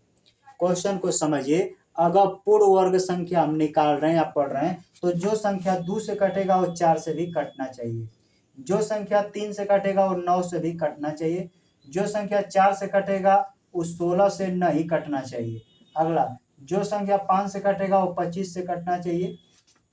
क्वेश्चन को समझिए। अगर पूर्ण वर्ग संख्या हम निकाल रहे हैं या पढ़ रहे हैं तो जो संख्या 2 से कटेगा वो 4 से भी कटना चाहिए। जो संख्या 3 से कटेगा वो 9 से भी कटना चाहिए। जो संख्या 4 से कटेगा वो 16 से नहीं कटना चाहिए। अगला, जो संख्या 5 से कटेगा वो 25 से कटना चाहिए।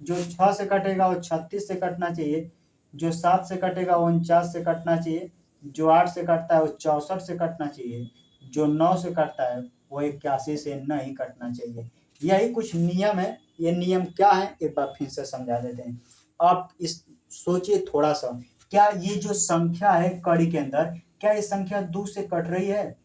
जो 6 से कटेगा वो 36 से कटना चाहिए। जो 7 से कटेगा वो 49 से कटना चाहिए। जो 8 से कटता है वो 64 से कटना चाहिए। जो 9 से कटता है वो 81 से नहीं कटना चाहिए। यही कुछ नियम है। ये नियम क्या है एक बार फिर से समझा देते हैं। आप इस सोचिए थोड़ा सा, क्या ये जो संख्या है कड़ी के अंदर, क्या ये संख्या 2 से कट रही है?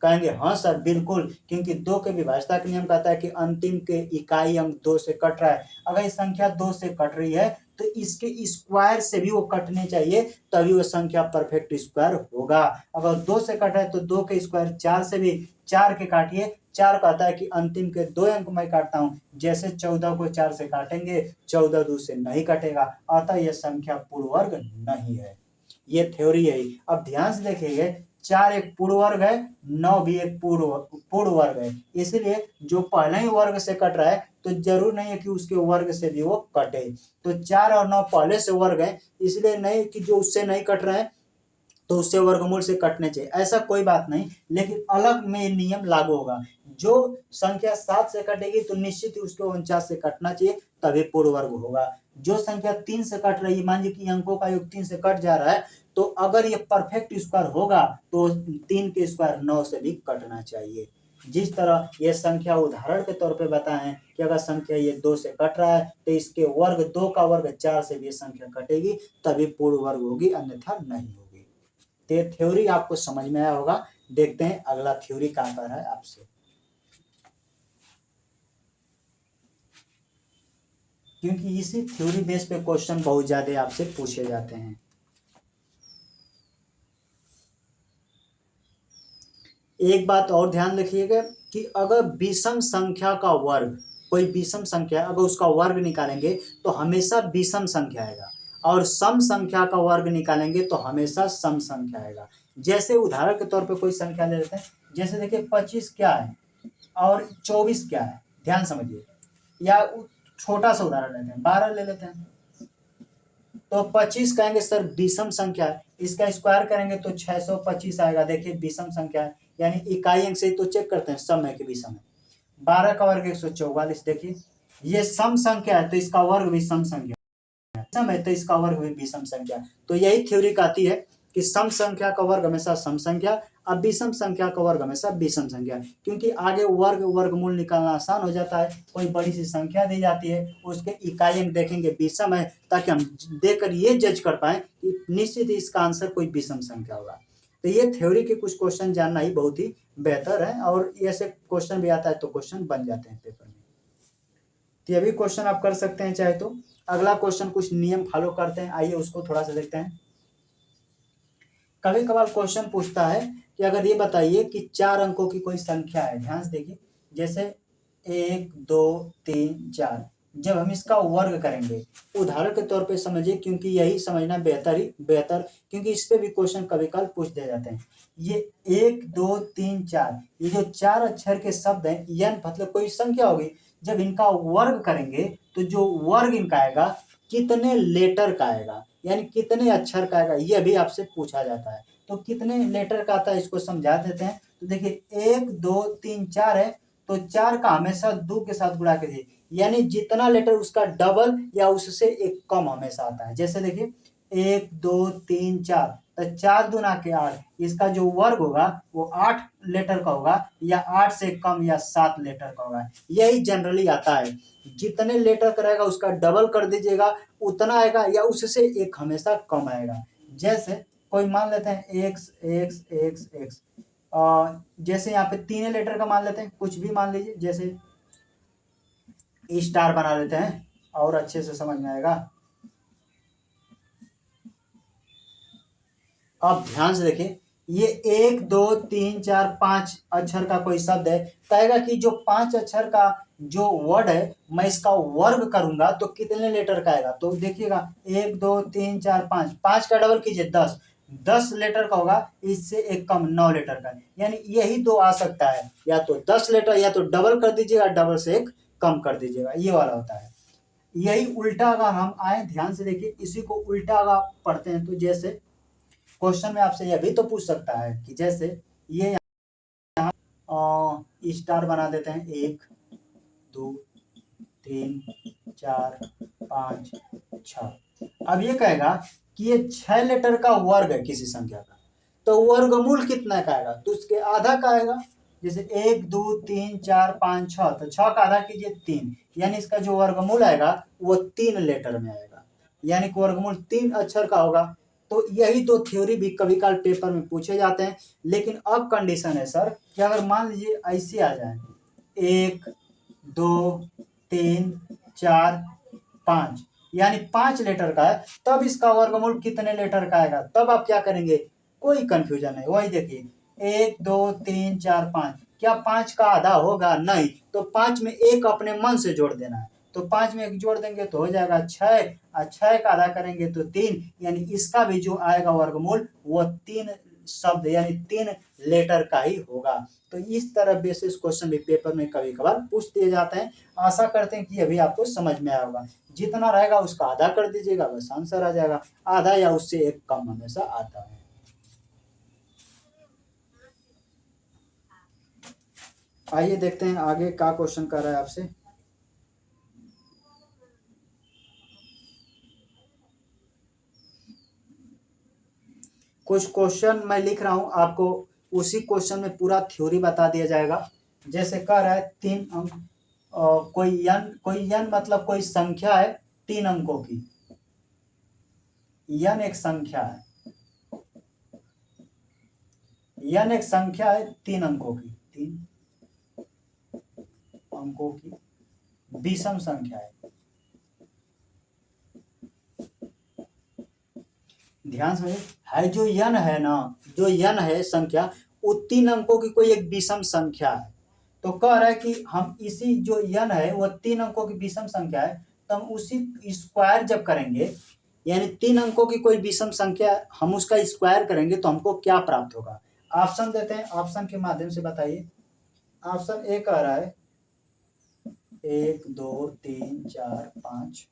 कहेंगे हाँ सर बिल्कुल, क्योंकि 2 के विभाज्यता का नियम कहता है कि अंतिम के इकाई अंक 2 से कट रहा है। अगर ये संख्या 2 से कट रही है तो इसके स्क्वायर से भी वो कटने चाहिए, तभी वो संख्या परफेक्ट स्क्वायर होगा। अगर 2 से कट रहा है तो 2 के स्क्वायर 4 से भी, 4 के काटिए। 4 कहता है कि अंतिम के 2 अंक मैं काटता हूं, जैसे 14 को 4 से काटेंगे 14 2 से नहीं कटेगा, अतः यह संख्या पूर्ण वर्ग नहीं है। ये थ्योरी है। अब ध्यान से देखिए, 4 एक पूर्ण वर्ग है, 9 भी एक पूर्ण वर्ग है। इसलिए जो पहले ही वर्ग से कट रहा है तो जरूर नहीं है कि उसके वर्ग से भी वो कटे। तो 4 और 9 पहले से वर्ग है, इसलिए नहीं कि जो उससे नहीं कट रहे हैं तो उससे वर्गमूल से कटने चाहिए, ऐसा कोई बात नहीं। लेकिन अलग में नियम लागू होगा। जो संख्या 7 से कटेगी तो निश्चित ही उसको 49 से कटना चाहिए, तभी पूर्ण वर्ग होगा। जो संख्या 3 से कट रही है, मान लीजिए कि अंकों का योग 3 से कट जा रहा है, तो अगर ये परफेक्ट स्क्वायर होगा तो 3 के स्क्वायर 9 से भी कटना चाहिए। जिस तरह ये संख्या उदाहरण के तौर पे बताएं कि अगर संख्या ये 2 से कट रहा है तो इसके वर्ग 2 का वर्ग 4 से भी संख्या कटेगी, तभी पूर्ण वर्ग होगी, अन्यथा नहीं होगी। तो थ्योरी आपको समझ में आया होगा। देखते हैं अगला थ्योरी क्या कर रहा है आपसे, क्योंकि इसी थ्योरी बेस पे क्वेश्चन बहुत ज्यादा आपसे पूछे जाते हैं। एक बात और ध्यान रखिएगा कि अगर विषम संख्या का वर्ग, कोई विषम संख्या अगर उसका वर्ग निकालेंगे तो हमेशा विषम संख्या आएगा, और सम संख्या का वर्ग निकालेंगे तो हमेशा सम संख्या आएगा। जैसे उदाहरण के तौर पे कोई संख्या ले लेते हैं, जैसे देखिए 25 क्या है और 24 क्या है, ध्यान समझिए। या छोटा सा उदाहरण लेते हैं, 12 ले लेते हैं। तो 25 कहेंगे सर विषम संख्या है, इसका स्क्वायर करेंगे तो 625 आएगा। देखिए विषम संख्या है, यानी इकाई अंक से ही तो चेक करते हैं सम है कि विषम है। 12 का वर्ग 144, देखिए ये सम संख्या है तो इसका वर्ग भी सम संख्या है, सम है तो इसका वर्ग भी विषम संख्या। तो यही थ्योरी कहती है कि सम संख्या का वर्ग हमेशा सम संख्या, अब विषम संख्या का वर्ग हमेशा विषम संख्या, क्योंकि आगे वर्ग वर्गमूल निकालना आसान हो जाता है। कोई बड़ी सी संख्या दी जाती है, उसके इकाई अंक देखेंगे विषम है, ताकि हम देखकर ये जज कर पाए कि निश्चित ही इसका आंसर कोई विषम संख्या होगा। तो ये थ्योरी के कुछ क्वेश्चन जानना ही बहुत ही बेहतर है, और ऐसे क्वेश्चन भी आता है तो क्वेश्चन बन जाते हैं पेपर में। तो ये भी क्वेश्चन आप कर सकते हैं चाहे तो। अगला क्वेश्चन कुछ नियम फॉलो करते हैं, आइए उसको थोड़ा सा देखते हैं। कभी कभार क्वेश्चन पूछता है कि अगर ये बताइए कि 4 अंकों की कोई संख्या है, ध्यान से देखिए, जैसे 1 2 3 4, जब हम इसका वर्ग करेंगे, उदाहरण के तौर पे समझिए, क्योंकि यही समझना बेहतर, क्योंकि इस पे भी क्वेश्चन कभी कभार पूछ दिए जाते हैं। ये 1 2 3 4, ये जो 4 अक्षर के शब्द हैं, यह मतलब कोई संख्या होगी, जब इनका वर्ग करेंगे तो जो वर्ग इनका आएगा कितने लेटर का आएगा, यानी कितने अक्षर का आएगा, यह भी आपसे पूछा जाता है। तो कितने लेटर का आता है इसको समझा देते हैं। तो देखिए 1 2 3 4 है, तो 4 का हमेशा 2 के साथ गुणा कीजिए, यानी जितना लेटर उसका डबल या उससे एक कम हमेशा आता है। जैसे देखिए 1 2 3 4, तो 4 दूना के 8, इसका जो वर्ग होगा वो 8 लेटर का होगा, या 8 से कम या 7 लेटर का होगा। यही जनरली आता है, जितने लेटर का रहेगा उसका डबल कर दीजिएगा, उतना आएगा, या उससे एक हमेशा कम आएगा। जैसे कोई मान लेते हैं एक्स एक्स एक्स एक्स, जैसे यहाँ पे 3 लेटर का मान लेते हैं, कुछ भी मान लीजिए, जैसे स्टार बना लेते हैं और अच्छे से समझ में आएगा। अब ध्यान से देखिए, ये 1 2 3 4 5 अक्षर का कोई शब्द है, कहेगा कि जो 5 अक्षर का जो वर्ड है, मैं इसका वर्ग करूंगा तो कितने लेटर का आएगा। तो देखिएगा 1 2 3 4 5, 5 का डबल कीजिए 10, 10 लेटर का होगा, इससे एक कम 9 लेटर का, यानी यही दो आ सकता है, या तो 10 लेटर, या तो डबल कर दीजिएगा, डबल से एक कम कर दीजिएगा, ये वाला होता है। यही उल्टा अगर हम आए, ध्यान से देखिए, इसी को उल्टा अगर पढ़ते हैं, तो जैसे क्वेश्चन में आपसे यह भी तो पूछ सकता है कि जैसे ये यहाँ स्टार बना देते हैं, 1 2 3 4 5 6। अब ये कहेगा कि ये 6 लेटर का वर्ग है किसी संख्या का, तो वर्गमूल कितना का आएगा, तो उसके आधा का आएगा। जैसे 1 2 3 4 5 6, तो 6 का आधा कीजिए 3, यानी इसका जो वर्गमूल आएगा वो 3 लेटर में आएगा, यानी कि वर्गमूल 3 अक्षर का होगा। तो यही दो थ्योरी भी कभी काल पेपर में पूछे जाते हैं। लेकिन अब कंडीशन है सर कि अगर मान लीजिए ऐसे आ जाए 1 2 3 4 5, यानी 5 लेटर का है, तब इसका वर्गमूल कितने लेटर का आएगा, तब आप क्या करेंगे, कोई कंफ्यूजन नहीं। वही देखिए 1 2 3 4 5, क्या 5 का आधा होगा, नहीं, तो 5 में एक अपने मन से जोड़ देना है, तो 5 में एक जोड़ देंगे तो हो जाएगा 6, और 6 का आधा करेंगे तो 3, यानी इसका भी जो आएगा वर्गमूल वो 3 शब्द यानी 3 लेटर का ही होगा। तो इस तरह बेसिस क्वेश्चन भी पेपर में कभी कभार पूछ दिए जाते हैं। आशा करते हैं कि अभी आपको समझ में आया होगा। जितना रहेगा उसका आधा कर दीजिएगा, बस आंसर आ जाएगा। आधा या उससे एक कम हमेशा आता है। आइए देखते हैं आगे क्या क्वेश्चन कर रहा है आपसे। कुछ क्वेश्चन मैं लिख रहा हूं, आपको उसी क्वेश्चन में पूरा थ्योरी बता दिया जाएगा। जैसे कह रहा है 3 अंक, कोई n मतलब कोई संख्या है 3 अंकों की, n एक संख्या है, n एक संख्या है 3 अंकों की, 3 अंकों की विषम संख्या है। ध्यान से है, जो n है ना, जो n है संख्या, वो 3 अंकों की कोई एक विषम संख्या है। तो कह रहा है कि हम इसी जो n है वो 3 अंकों की विषम संख्या है, तो हम उसी स्क्वायर जब करेंगे, यानी 3 अंकों की कोई विषम संख्या हम उसका स्क्वायर करेंगे तो हमको क्या प्राप्त होगा। ऑप्शन देते हैं, ऑप्शन के माध्यम से बताइए। ऑप्शन ए कह रहा है 1 2 3 4 5,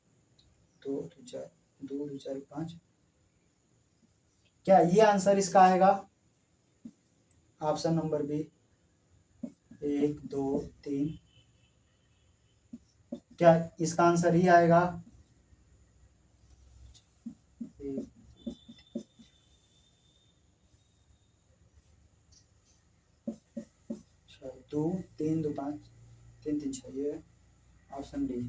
2 2 4 2 2 4 5, क्या ये आंसर इसका आएगा। ऑप्शन नंबर बी 1 2 3, क्या इसका आंसर ही आएगा। 2 3 2 5 3 3 6, ये ऑप्शन डी,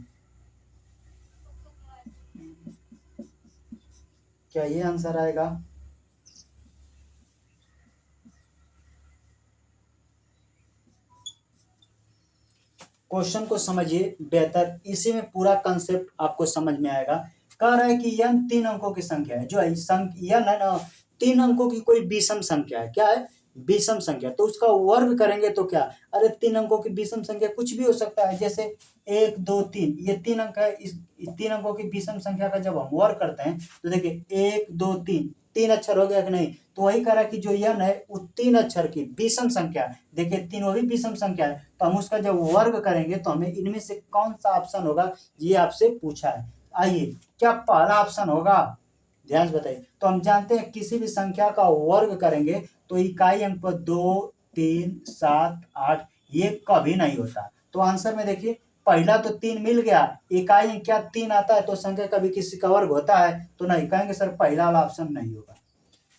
क्या ये आंसर आएगा। क्वेश्चन को समझिए बेहतर, इसी में पूरा कंसेप्ट आपको समझ में आएगा। कह रहा है कि यन 3 अंकों की संख्या है, जो यन है ना 3 अंकों की कोई विषम संख्या है, क्या है विषम संख्या, तो उसका वर्ग करेंगे तो क्या, अरे 3 अंकों की विषम संख्या कुछ भी हो सकता है, जैसे 1 2 3, ये 3 अंक है, इस 3 अंकों की विषम संख्या का जब हम वर्ग करते हैं तो देखिए 1 2 3, 3 अक्षर हो गया कि नहीं, तो वही कह रहा है कि जो यन है वो 3 अक्षर की विषम संख्या है, देखिए 3 वो भी विषम संख्या है, तो हम उसका जब वर्ग करेंगे तो हमें इनमें से कौन सा ऑप्शन होगा, ये आपसे पूछा है। आइए, क्या पहला ऑप्शन होगा, ध्यान से बताइए। तो हम जानते हैं किसी भी संख्या का वर्ग करेंगे तो इकाई अंक पर 2 3 7 8 ये कभी नहीं होता, तो आंसर में देखिए पहला तो 3 मिल गया, इकाई अंक क्या 3 आता है, तो संख्या कभी किसी का वर्ग होता है, तो नहीं, कहेंगे सर पहला वाला ऑप्शन नहीं होगा।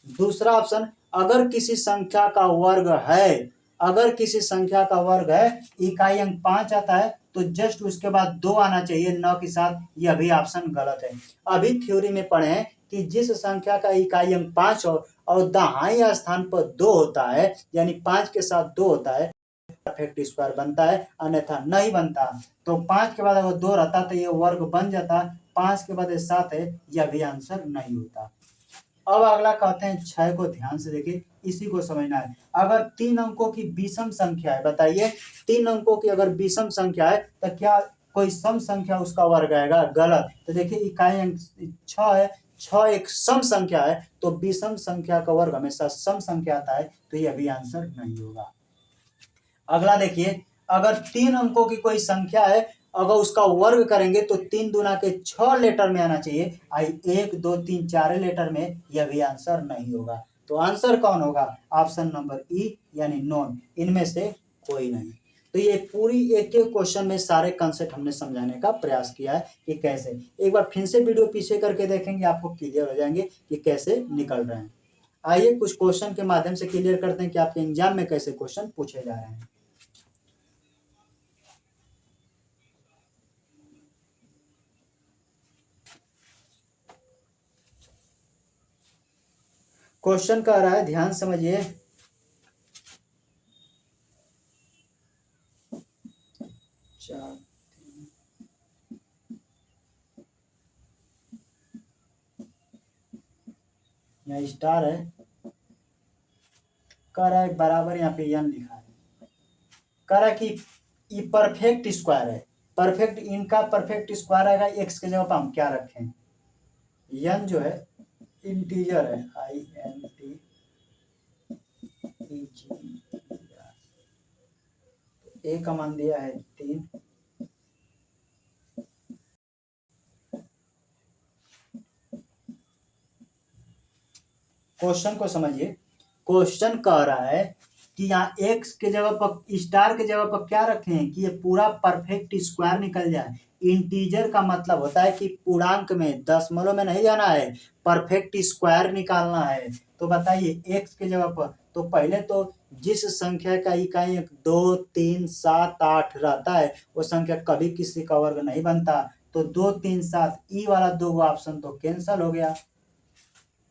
दूसरा ऑप्शन, अगर किसी संख्या का वर्ग है, अगर किसी संख्या का वर्ग है, इकाई अंक 5 आता है, तो जस्ट उसके बाद 2 आना चाहिए 9 के साथ, यह भी ऑप्शन गलत है। अभी थ्योरी में पढ़े हैं कि जिस संख्या का इकाई अंक 5 और दाहिने स्थान पर 2 होता है, यानी 5 के साथ 2 होता है, परफेक्ट स्क्वायर बनता है, अन्यथा नहीं बनता। तो 5 के बाद अगर 2 रहता तो ये वर्ग बन जाता, 5 के बाद 7 है, यह भी आंसर नहीं होता। अब अगला कहते हैं 6 को ध्यान से देखिए, इसी को समझना है। अगर 3 अंकों की विषम संख्या है, बताइए 3 अंकों की अगर विषम संख्या है तो क्या कोई सम संख्या उसका वर्ग आएगा, गलत। तो देखिए इकाई अंक 6 है, 6 एक सम संख्या है, तो विषम संख्या का वर्ग हमेशा सम संख्या आता है, तो यह भी आंसर नहीं होगा। अगला देखिए, अगर 3 अंकों की कोई संख्या है, अगर उसका वर्ग करेंगे तो 3 दूना के 6 लेटर में आना चाहिए, 1 2 3 4 लेटर में, यह भी आंसर नहीं होगा। तो आंसर कौन होगा, ऑप्शन नंबर ई यानी नॉन, इनमें से कोई नहीं। तो ये पूरी एक एक क्वेश्चन में सारे कंसेप्ट हमने समझाने का प्रयास किया है कि कैसे, एक बार फिर से वीडियो पीछे करके देखेंगे, आपको क्लियर हो जाएंगे कि कैसे निकल रहे हैं। आइए कुछ क्वेश्चन के माध्यम से क्लियर करते हैं कि आपके एग्जाम में कैसे क्वेश्चन पूछे जा रहे हैं। क्वेश्चन कह रहा है, ध्यान समझिए, यहाँ स्टार है, कह रहा है बराबर, यहाँ पे यन लिखा है, कह रहा है कि ये परफेक्ट स्क्वायर है, परफेक्ट, इनका परफेक्ट स्क्वायर आएगा, एक्स के जगह पर हम क्या रखें, यन जो है इंटीजर है, INT ए का मान दिया है 3, क्वेश्चन को समझिए। क्वेश्चन कह रहा है कि यहाँ एक्स के जगह पर, स्टार के जगह पर क्या रखें कि ये पूरा परफेक्ट स्क्वायर निकल जाए। इंटीजर का मतलब होता है कि पूर्णांक में, दशमलव में नहीं जाना है, परफेक्ट स्क्वायर निकालना है। तो बताइए एक्स के जगह पर, तो पहले तो जिस संख्या का इकाई 2 3 7 8 रहता है वो संख्या कभी किसी का वर्ग नहीं बनता, तो 2 3 7 ई वाला 2 ऑप्शन तो कैंसल हो गया,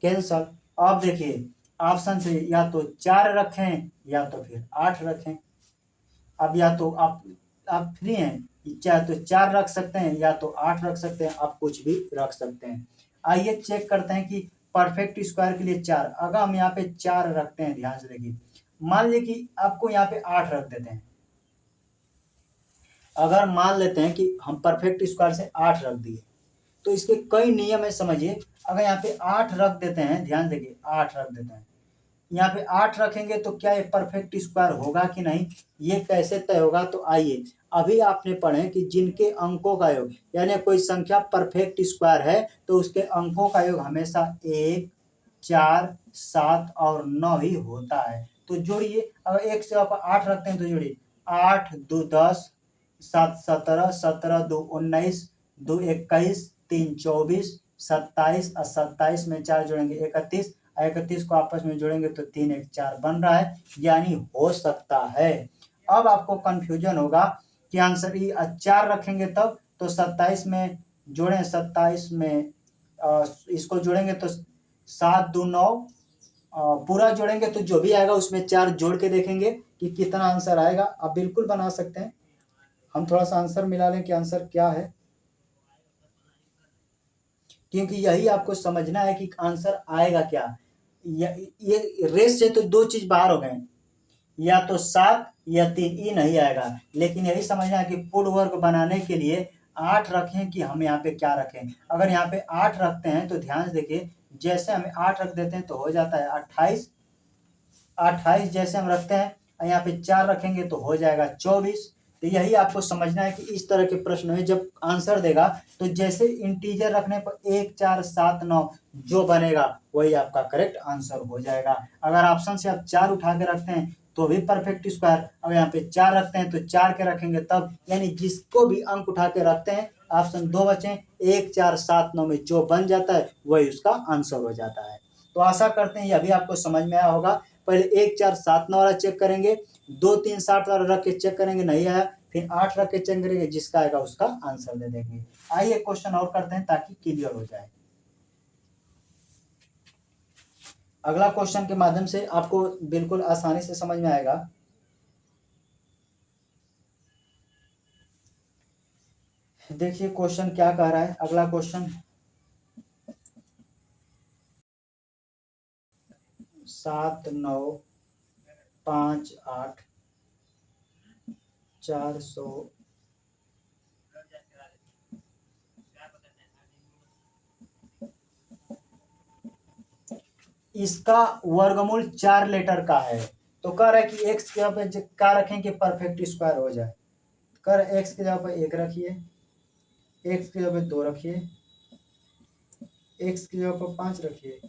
कैंसल। अब देखिए ऑप्शन से या तो 4 रखें या तो फिर 8 रखें। अब या तो आप फ्री हैं, चाहे तो 4 रख सकते हैं या तो 8 रख सकते हैं, आप कुछ भी रख सकते हैं। आइए चेक करते हैं कि परफेक्ट स्क्वायर के लिए 4, अगर हम यहाँ पे 4 रखते हैं, ध्यान से देखिए, मान लीजिए कि आपको यहाँ पे 8 रख देते हैं, अगर मान लेते हैं कि हम परफेक्ट स्क्वायर से 8 रख दिए, तो इसके कई नियम है, समझिए। अगर यहाँ पे 8 रख देते हैं, ध्यान देखिए 8 रख देते हैं, यहाँ पे 8 रखेंगे तो क्या ये परफेक्ट स्क्वायर होगा कि नहीं, ये कैसे तय होगा? तो आइए, अभी आपने पढ़े कि जिनके अंकों का योग, यानी कोई संख्या परफेक्ट स्क्वायर है तो उसके अंकों का योग हमेशा 1, 4, 7 और 9 ही होता है। तो जोड़िए, अगर एक से आप 8 रखते हैं तो जोड़िए, 8 2 10, 7 17, 17 2 19, 2 21, 3 24, 27 और 27 में 4 जोड़ेंगे 31, 31 को आपस में जोड़ेंगे तो 3 1 4 बन रहा है, यानी हो सकता है। अब आपको कंफ्यूजन होगा कि आंसर ये 4 रखेंगे तब, तो 27 में जोड़ें, 27 में इसको जोड़ेंगे तो 7 2 9, पूरा जोड़ेंगे तो जो भी आएगा उसमें 4 जोड़ के देखेंगे कि कितना आंसर आएगा। आप बिल्कुल बना सकते हैं। हम थोड़ा सा आंसर मिला लें कि आंसर क्या है, क्योंकि यही आपको समझना है कि आंसर आएगा क्या। ये रेस से तो 2 चीज बाहर हो गए, या तो 7 या 3, ई नहीं आएगा। लेकिन यही समझना है कि पूर्ण वर्ग बनाने के लिए 8 रखें कि हम यहाँ पे क्या रखें। अगर यहाँ पे 8 रखते हैं तो ध्यान से देखिए, जैसे हमें 8 रख देते हैं तो हो जाता है 28, 28 जैसे हम रखते हैं, और यहाँ पे 4 रखेंगे तो हो जाएगा 24। तो यही आपको समझना है कि इस तरह के प्रश्न में जब आंसर देगा तो जैसे इंटीजर रखने पर 1 4 7 9 जो बनेगा वही आपका करेक्ट आंसर हो जाएगा। अगर ऑप्शन से आप 4 उठा के रखते हैं तो भी परफेक्ट स्क्वायर, अगर यहाँ पे 4 रखते हैं तो 4 के रखेंगे तब, यानी जिसको भी अंक उठा के रखते हैं, ऑप्शन 2 बचे, 1 4 7 9 में जो बन जाता है वही उसका आंसर हो जाता है। तो आशा करते हैं यह भी आपको समझ में आया होगा। पहले 1 4 7 9 वाला चेक करेंगे, 2 3 7 वाला रख के चेक करेंगे, नहीं आया फिर 8 रख के चेक करेंगे, जिसका आएगा उसका आंसर दे देंगे। आइए क्वेश्चन और करते हैं ताकि क्लियर हो जाए। अगला क्वेश्चन के माध्यम से आपको बिल्कुल आसानी से समझ में आएगा। देखिए क्वेश्चन क्या कह रहा है, अगला क्वेश्चन 7 9 5 8 400 इसका वर्गमूल 4 लेटर का है। तो कह रहा है कि x के जगह पे क्या रखें कि परफेक्ट स्क्वायर हो जाए। कर x की जगह पे 1 रखिए, x की जगह पे 2 रखिए, x की जगह पर 5 रखिए।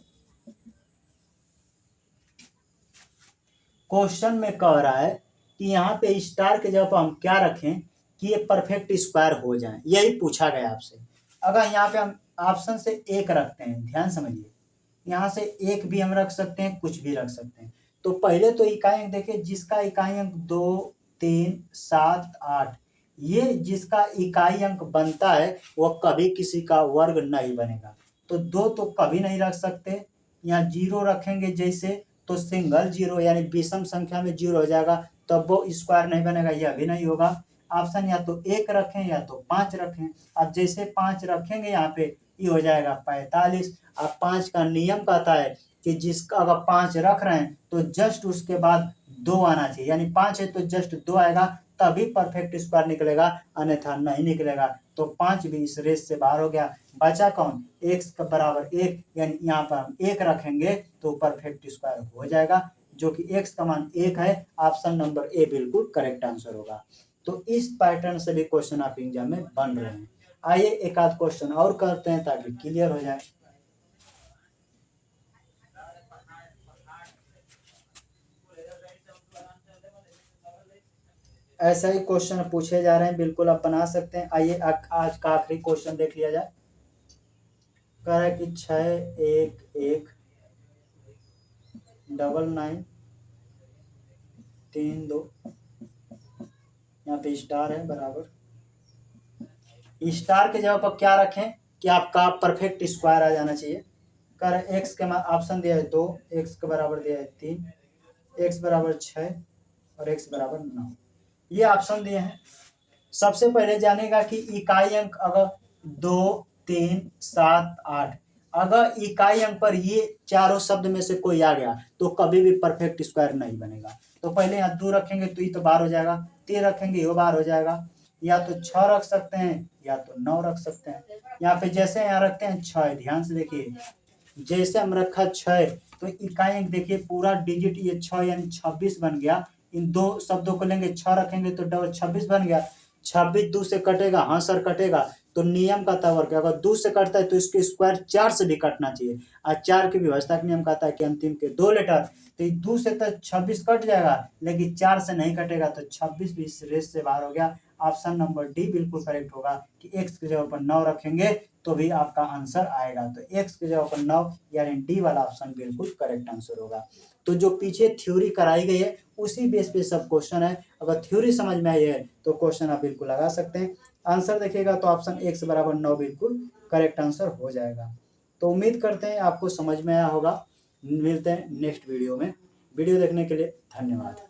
क्वेश्चन में कह रहा है कि यहाँ पे स्टार के जगह पर हम क्या रखें कि ये परफेक्ट स्क्वायर हो जाए, यही पूछा गया आपसे। अगर यहाँ पे हम ऑप्शन से 1 रखते हैं, ध्यान समझिए, यहाँ से 1 भी हम रख सकते हैं, कुछ भी रख सकते हैं। तो पहले तो इकाई अंक देखिए, जिसका इकाई अंक 2 3 7 8, ये जिसका इकाई अंक बनता है वह कभी किसी का वर्ग नहीं बनेगा। तो 2 तो कभी नहीं रख सकते, यहाँ 0 रखेंगे जैसे तो सिंगल 0 यानी विषम संख्या में 0 हो जाएगा, तब वो स्क्वायर नहीं बनेगा, यह भी नहीं होगा। ऑप्शन या तो 1 रखें या तो 5 रखें। अब जैसे 5 रखेंगे यहाँ पे, ये हो जाएगा 45। अब 5 का नियम कहता है कि जिसका अगर 5 रख रहे हैं तो जस्ट उसके बाद 2 आना चाहिए, यानी 5 है तो जस्ट 2 आएगा तभी परफेक्ट स्क्वायर निकलेगा, अन्यथा नहीं निकलेगा। तो 5 भी इस रेस से बाहर हो गया। बचा कौन, x का बराबर 1, यानी यहाँ पर हम 1 रखेंगे तो परफेक्ट स्क्वायर हो जाएगा, जो कि x का मान 1 है। ऑप्शन नंबर ए बिल्कुल करेक्ट आंसर होगा। तो इस पैटर्न से भी क्वेश्चन आप एग्जाम में बन रहे हैं। आइए एक आध क्वेश्चन और करते हैं ताकि क्लियर हो जाए। ऐसा ही क्वेश्चन पूछे जा रहे हैं, बिल्कुल आप बना सकते हैं। आइए आज का आखिरी क्वेश्चन देख लिया जाए। कह रहा है कि 6 1 1 9 9 3 2, यहाँ पे स्टार है बराबर, स्टार के जगह पर क्या रखें कि आपका परफेक्ट स्क्वायर आ जाना चाहिए। कह रहे हैं एक्स के ऑप्शन दिया है 2, एक्स के बराबर दिया है 3, एक्स बराबर 6 और एक्स बराबर 9, ये ऑप्शन दिए हैं। सबसे पहले जानेगा कि इकाई अंक अगर 2 3 7 8, अगर इकाई अंक पर ये चारों शब्द में से कोई आ गया तो कभी भी परफेक्ट स्क्वायर नहीं बनेगा। तो पहले यहाँ 2 रखेंगे तो ये तो बाहर हो जाएगा, 3 रखेंगे ये बाहर हो जाएगा, या तो 6 रख सकते हैं या तो 9 रख सकते हैं। यहाँ पे जैसे यहाँ रखते हैं 6, ध्यान से देखिए, जैसे हम रखा 6 तो इकाई अंक देखिए पूरा डिजिट ये 6 यानी 26 बन गया। इन दो शब्दों को लेंगे 6 रखेंगे तो डबल 26 बन गया। 26 2 से कटेगा, हाँ सर कटेगा, तो नियम कहता है वर्ग, अगर 2 से कटता है तो इसके स्क्वायर 4 से भी कटना चाहिए। और 4 की व्यवस्था का नियम कहता है कि अंतिम के 2 लेटर, तो 2 से तो 26 कट जाएगा लेकिन 4 से नहीं कटेगा, तो 26 भी इस रेस से बाहर हो गया। ऑप्शन नंबर डी बिल्कुल करेक्ट होगा कि x की जगह पर 9 रखेंगे तो भी आपका आंसर आएगा। तो x की जगह पर 9 यानी डी वाला ऑप्शन बिल्कुल करेक्ट आंसर होगा। तो जो पीछे थ्योरी कराई गई है उसी बेस पे सब क्वेश्चन है। अगर थ्योरी समझ में आई है तो क्वेश्चन आप बिल्कुल लगा सकते हैं। आंसर देखिएगा तो ऑप्शन x बराबर 9 बिल्कुल करेक्ट आंसर हो जाएगा। तो उम्मीद करते हैं आपको समझ में आया होगा। मिलते हैं नेक्स्ट वीडियो में। वीडियो देखने के लिए धन्यवाद।